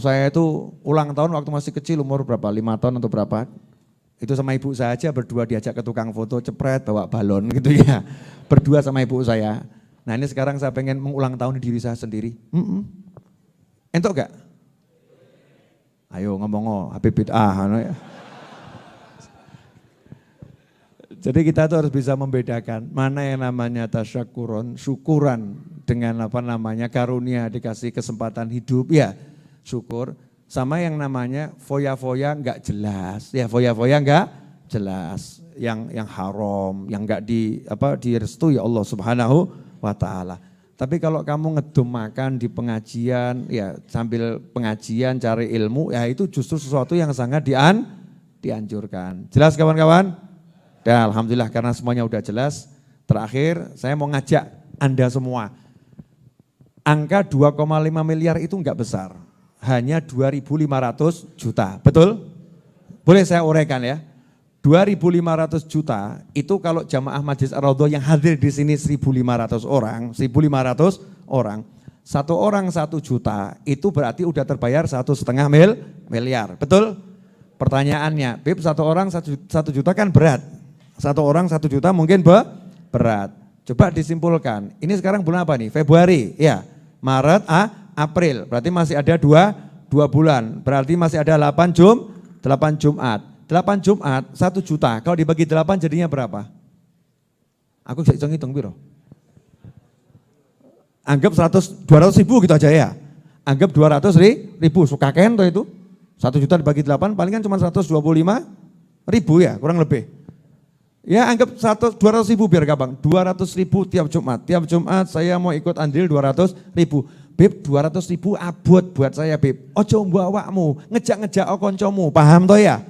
S2: Saya itu ulang tahun waktu masih kecil umur berapa? 5 tahun atau berapa? Itu sama ibu saya aja berdua diajak ke tukang foto cepret bawa balon gitu ya. Berdua sama ibu saya. Nah ini sekarang saya pengen mengulang tahun diri saya sendiri. Entuk gak? Ayo ngomong Habib bid'ah ya. Jadi kita tuh harus bisa membedakan mana yang namanya tasyakuron, syukuran dengan karunia dikasih kesempatan hidup ya syukur, sama yang namanya foya-foya enggak jelas, ya foya-foya enggak jelas, yang haram, yang enggak direstui Allah Subhanahu wa taala. Tapi kalau kamu ngedum makan di pengajian, ya sambil pengajian cari ilmu, ya itu justru sesuatu yang sangat dianjurkan. Jelas kawan-kawan? Dan alhamdulillah karena semuanya udah jelas. Terakhir saya mau ngajak Anda semua. Angka 2,5 miliar itu enggak besar. Hanya 2.500 juta. Betul? Boleh saya uraikan ya? 2.500 juta itu kalau jamaah Majlis Ar-Raudhah yang hadir di sini 1.500 orang, 1.500 orang, satu orang 1 juta itu berarti udah terbayar 1,5 miliar, betul? Pertanyaannya, Bib, satu orang 1 juta kan berat, satu orang 1 juta mungkin berat. Coba disimpulkan, ini sekarang bulan apa nih? Februari, ya, Maret, April, berarti masih ada 2 bulan, berarti masih ada 8 Jumat. 8 Jumat 1 juta, kalau dibagi 8 jadinya berapa? Aku bisa hitung-hitung biro. Anggap 200 ribu gitu aja ya. Anggap 200 ribu, suka kento itu. 1 juta dibagi 8 paling kan cuma 125 ribu ya, kurang lebih. Ya anggap 200 ribu biar gampang, 200 ribu tiap Jumat. Tiap Jumat saya mau ikut andil 200 ribu. Bib 200 ribu abot buat saya Bib. Ojo mbawakmu, ngejak-ngejak koncomu, paham toh ya?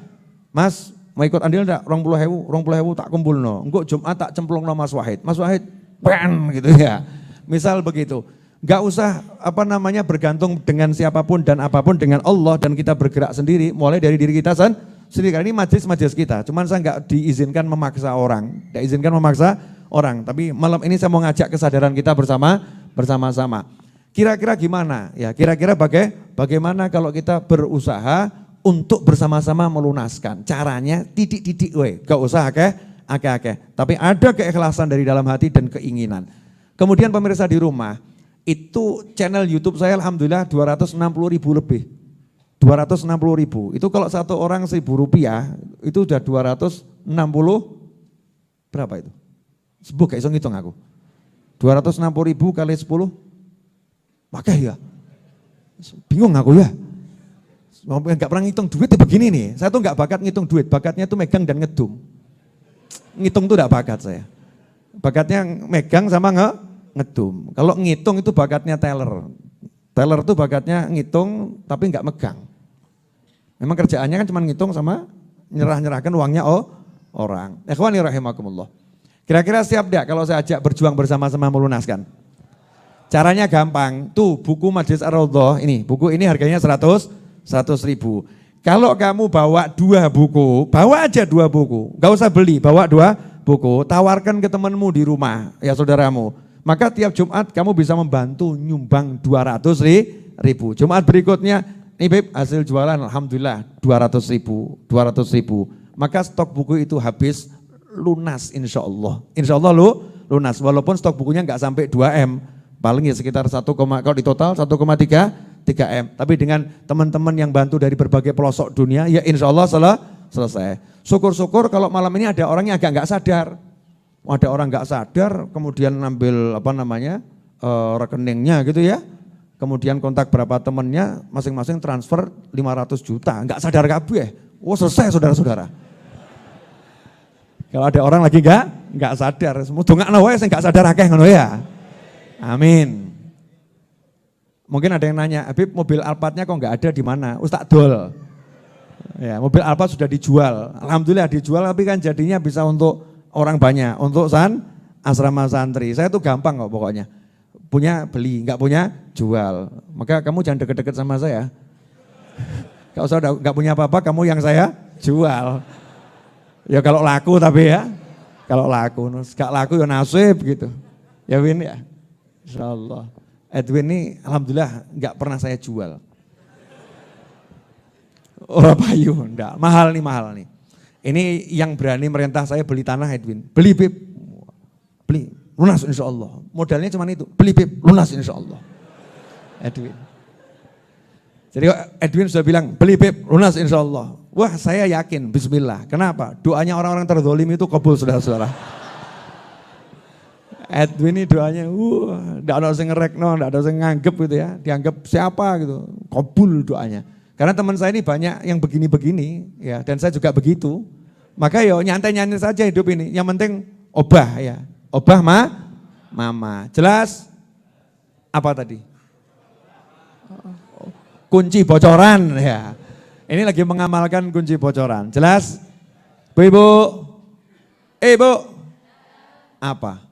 S2: Mas, mau ikut andil enggak? 20.000 tak kumpul no. Engkau Jumat tak cemplung no Mas Wahid ban gitu ya. Misal begitu. Enggak usah bergantung dengan siapapun dan apapun, dengan Allah, dan kita bergerak sendiri mulai dari diri kita sendiri. Karena ini majelis kita. Cuman saya enggak diizinkan memaksa orang. Tapi malam ini saya mau ngajak kesadaran kita bersama-sama. Kira-kira gimana? Ya, kira-kira bagaimana kalau kita berusaha untuk bersama-sama melunaskan. Caranya titik-titik gak usah akeh. Tapi ada keikhlasan dari dalam hati dan keinginan. Kemudian pemirsa di rumah, itu channel YouTube saya alhamdulillah 260 ribu lebih. 260 ribu, itu kalau satu orang Rp1.000, itu udah 260, berapa itu? Sebut gak iso ngitung aku. 260 ribu kali 10, makanya ya. Bingung aku ya. Enggak pernah ngitung duit ya begini nih. Saya tuh enggak bakat ngitung duit, bakatnya tuh megang dan ngedum. Ngitung tuh enggak bakat saya. Bakatnya megang sama ngedum. Kalau ngitung itu bakatnya teller. Teller tuh bakatnya ngitung tapi enggak megang. Memang kerjaannya kan cuma ngitung sama nyerahkan uangnya orang. Ikhwani rahimakumullah. Kira-kira siap enggak kalau saya ajak berjuang bersama-sama melunaskan? Caranya gampang. Tuh buku Majlis Ar-Raudhah ini. Buku ini harganya 100 ribu. Kalau kamu bawa 2 buku, bawa aja 2 buku. Gak usah beli, bawa 2 buku. Tawarkan ke temanmu di rumah, ya saudaramu. Maka tiap Jumat kamu bisa membantu nyumbang 200 ribu. Jumat berikutnya, nih Beb, hasil jualan alhamdulillah 200 ribu. Maka stok buku itu habis lunas insya Allah. Insya Allah lunas, walaupun stok bukunya gak sampai 2M. Paling ya sekitar 1, kalau di total 1,3M. Tapi dengan teman-teman yang bantu dari berbagai pelosok dunia, ya insya Allah selesai. Syukur-syukur kalau malam ini ada orang yang agak nggak sadar. Ada orang nggak sadar, kemudian ngambil rekeningnya gitu ya. Kemudian kontak berapa temennya, masing-masing transfer 500 juta. Nggak sadar kabeh. Oh selesai saudara-saudara. Kalau ada orang lagi nggak sadar, semua dongakno wae sing nggak sadar akeh ngono ya. Amin. Mungkin ada yang nanya, Habib mobil Alphardnya kok nggak ada di mana? Ustaz dol. Ya, mobil Alphard sudah dijual. Alhamdulillah dijual, tapi kan jadinya bisa untuk orang banyak, untuk asrama santri. Saya tuh gampang kok pokoknya. Punya beli, nggak punya jual. Maka kamu jangan deket-deket sama saya. Kalau saya nggak punya apa-apa, kamu yang saya jual. Ya kalau laku tapi ya, kalau laku, nggak laku ya nasib gitu. Ya Win ya, insyaallah. Edwin ini alhamdulillah nggak pernah saya jual. Orang payu, enggak. Mahal nih. Ini yang berani merintah saya beli tanah Edwin. Beli Bib, beli, lunas insya Allah. Modalnya cuma itu, beli Bib, lunas insya Allah. Edwin. Jadi Edwin sudah bilang, beli Bib, lunas insya Allah. Wah saya yakin, bismillah. Kenapa? Doanya orang-orang terzalim itu kabul saudara-saudara. Edwin ini doanya, enggak ada yang ngerekno, enggak ada yang nganggep gitu ya, dianggap siapa gitu, kabul doanya. Karena teman saya ini banyak yang begini-begini ya, dan saya juga begitu. Maka ya nyantai-nyantai saja hidup ini, yang penting obah ya, obah mama. Jelas? Apa tadi? Kunci bocoran ya. Ini lagi mengamalkan kunci bocoran. Jelas? Bu Ibu? Ibu? Apa?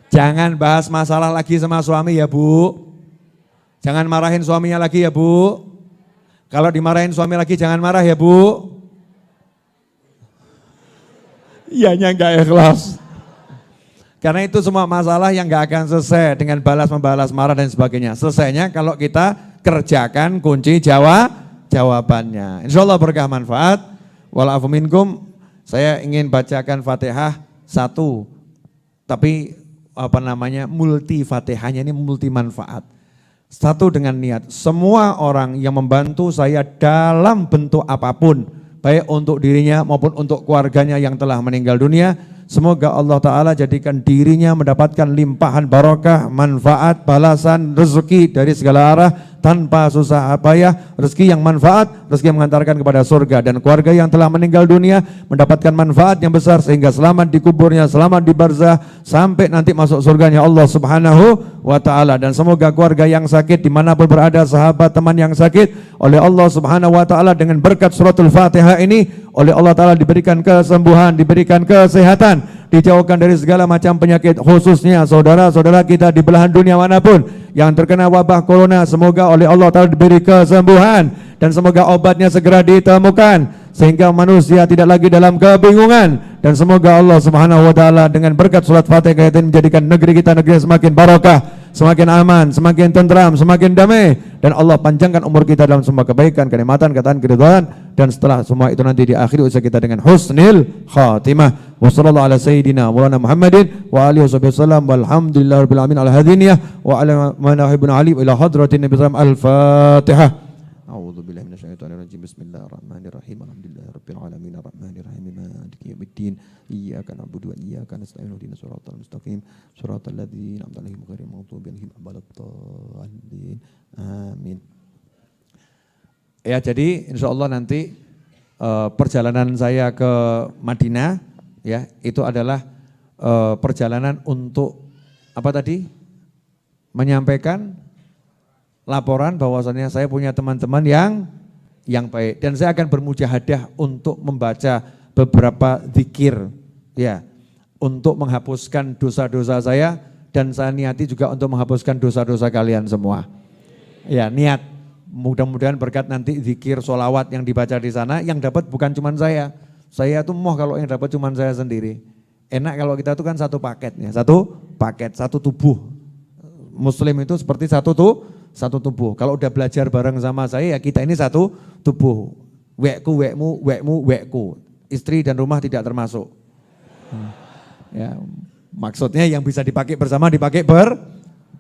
S2: Jangan bahas masalah lagi sama suami ya Bu. Jangan marahin suaminya lagi ya Bu. Kalau dimarahin suami lagi jangan marah ya Bu. Iyanya enggak ikhlas. Karena itu semua masalah yang enggak akan selesai dengan balas-membalas marah dan sebagainya. Selesainya kalau kita kerjakan kunci jawabannya. Insya Allah berkah manfaat. Walafu minkum, saya ingin bacakan Fatihah satu. Tapi multi Fatihahnya ini multi manfaat. Satu dengan niat, semua orang yang membantu saya dalam bentuk apapun, baik untuk dirinya maupun untuk keluarganya yang telah meninggal dunia, semoga Allah Ta'ala jadikan dirinya mendapatkan limpahan barokah, manfaat, balasan, rezeki dari segala arah, tanpa susah payah, rezeki yang manfaat, rezeki yang mengantarkan kepada surga, dan keluarga yang telah meninggal dunia mendapatkan manfaat yang besar sehingga selamat di kuburnya, selamat di barzah, sampai nanti masuk surganya Allah Subhanahu wa Ta'ala. Dan semoga keluarga yang sakit dimanapun berada, sahabat teman yang sakit, oleh Allah Subhanahu wa Ta'ala dengan berkat suratul Fatihah ini, oleh Allah Ta'ala diberikan kesembuhan, diberikan kesehatan, dijauhkan dari segala macam penyakit, khususnya saudara-saudara kita di belahan dunia manapun yang terkena wabah corona, semoga oleh Allah Ta'ala diberi kesembuhan dan semoga obatnya segera ditemukan sehingga manusia tidak lagi dalam kebingungan, dan semoga Allah Subhanahu wa Ta'ala dengan berkat surat Fatihah ini menjadikan negeri kita negeri yang semakin barokah, semakin aman, semakin tentram, semakin damai, dan Allah panjangkan umur kita dalam semua kebaikan, kenikmatan, ketaan, keridhaan, dan setelah semua itu nanti di akhir usaha kita dengan husnil khatimah. Wassallallahu ala sayyidina Maulana Muhammadin wa alihi wasallam walhamdulillahirabbil alamin ala hadiniyah wa ala manahibun ali ila hadratin nabi sallallahu al-Fatihah. A'udzu billahi minasyaitonir rajim. Bismillahirrahmanirrahim. Alhamdulillahirabbil alamin arrahmanirrahim maliki yaumiddin. Iyyaka na'budu wa iyyaka nasta'in ihdinas siratal mustaqim siratal ladzina an'amta 'alaihim ghairil maghdubi 'alaihim waladdallin. Amin. Ya, jadi insyaallah nanti perjalanan saya ke Madinah ya, itu adalah perjalanan untuk apa tadi? Menyampaikan laporan bahwasannya saya punya teman-teman yang baik, dan saya akan bermujahadah untuk membaca beberapa zikir ya, untuk menghapuskan dosa-dosa saya, dan saya niati juga untuk menghapuskan dosa-dosa kalian semua. Ya, niat. Mudah-mudahan berkat nanti zikir sholawat yang dibaca di sana, yang dapat bukan cuma saya. Saya tuh kalau yang dapat cuma saya sendiri. Enak kalau kita tuh kan satu paketnya, satu paket, satu tubuh. Muslim itu seperti satu tubuh. Kalau udah belajar bareng sama saya, ya kita ini satu tubuh. Wekku, wekmu, wekmu, wekku. Istri dan rumah tidak termasuk. Ya, maksudnya yang bisa dipakai bersama dipakai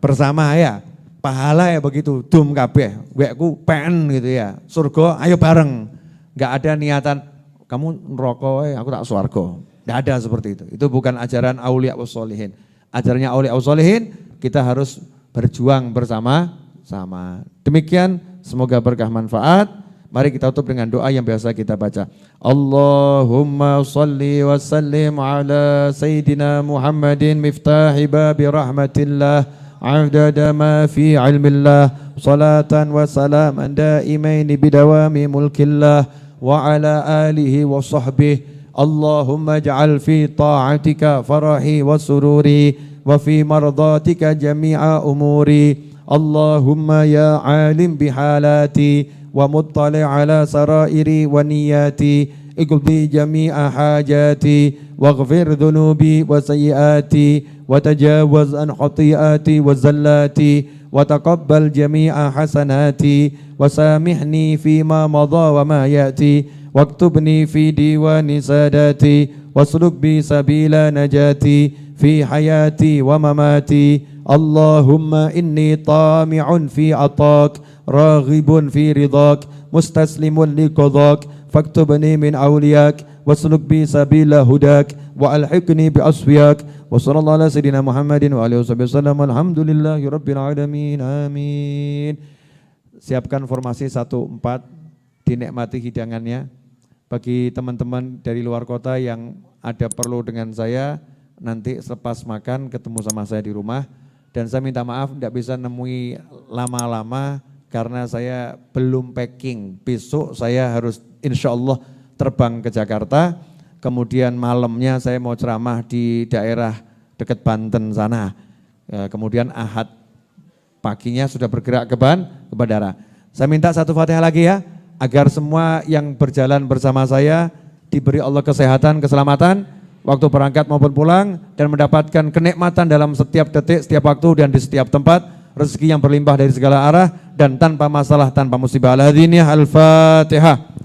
S2: bersama ya. Pahala ya begitu, dum kabeh, wekku pen gitu ya. Surga ayo bareng. Enggak ada niatan kamu ngerokok aku tak swarga. Enggak ada seperti itu. Itu bukan ajaran aulia wassolihin. Ajarannya aulia wassolihin, kita harus berjuang bersama-sama. Demikian, semoga berkah manfaat. Mari kita tutup dengan doa yang biasa kita baca. Allahumma salli wa sallim ala Sayyidina Muhammadin miftahi babi rahmatillah. عدد ما في علم الله صلاة وسلاما دائمين بدوام ملك الله وعلى آله وصحبه اللهم اجعل في طاعتك فرحي وسروري وفي مرضاتك جميع أموري اللهم يا عالم بحالاتي ومطلع على سرائري ونياتي اقضي جميع حاجاتي واغفر ذنوبي وسيئاتي وتجاوز عن خطيئاتي وزلاتي وتقبل جميع حسناتي وسامحني فيما مضى وما يأتي واكتبني في ديوان ساداتي واسلك بي سبيل نجاتي في حياتي ومماتي اللهم إني طامع في عطاك راغب في رضاك مستسلم لقضاك فاكتبني من أولياك واسلك بي سبيل هداك وألحقني بأصفياك وصلى الله على سيدنا محمد وعلى آله وسلم alhamdulillahi rabbil alamin amin. Siapkan formasi 1-4, dinikmati hidangannya. Bagi teman-teman dari luar kota yang ada perlu dengan saya, nanti selepas makan ketemu sama saya di rumah. Dan saya minta maaf tidak bisa nemui lama-lama karena saya belum packing. Besok saya harus insya Allah terbang ke Jakarta, kemudian malamnya saya mau ceramah di daerah dekat Banten sana. Kemudian Ahad paginya sudah bergerak ke bandara. Saya minta satu Fatihah lagi ya, agar semua yang berjalan bersama saya diberi Allah kesehatan, keselamatan, waktu berangkat maupun pulang, dan mendapatkan kenikmatan dalam setiap detik, setiap waktu, dan di setiap tempat, rezeki yang berlimpah dari segala arah, dan tanpa masalah, tanpa musibah. Al-Fatihah.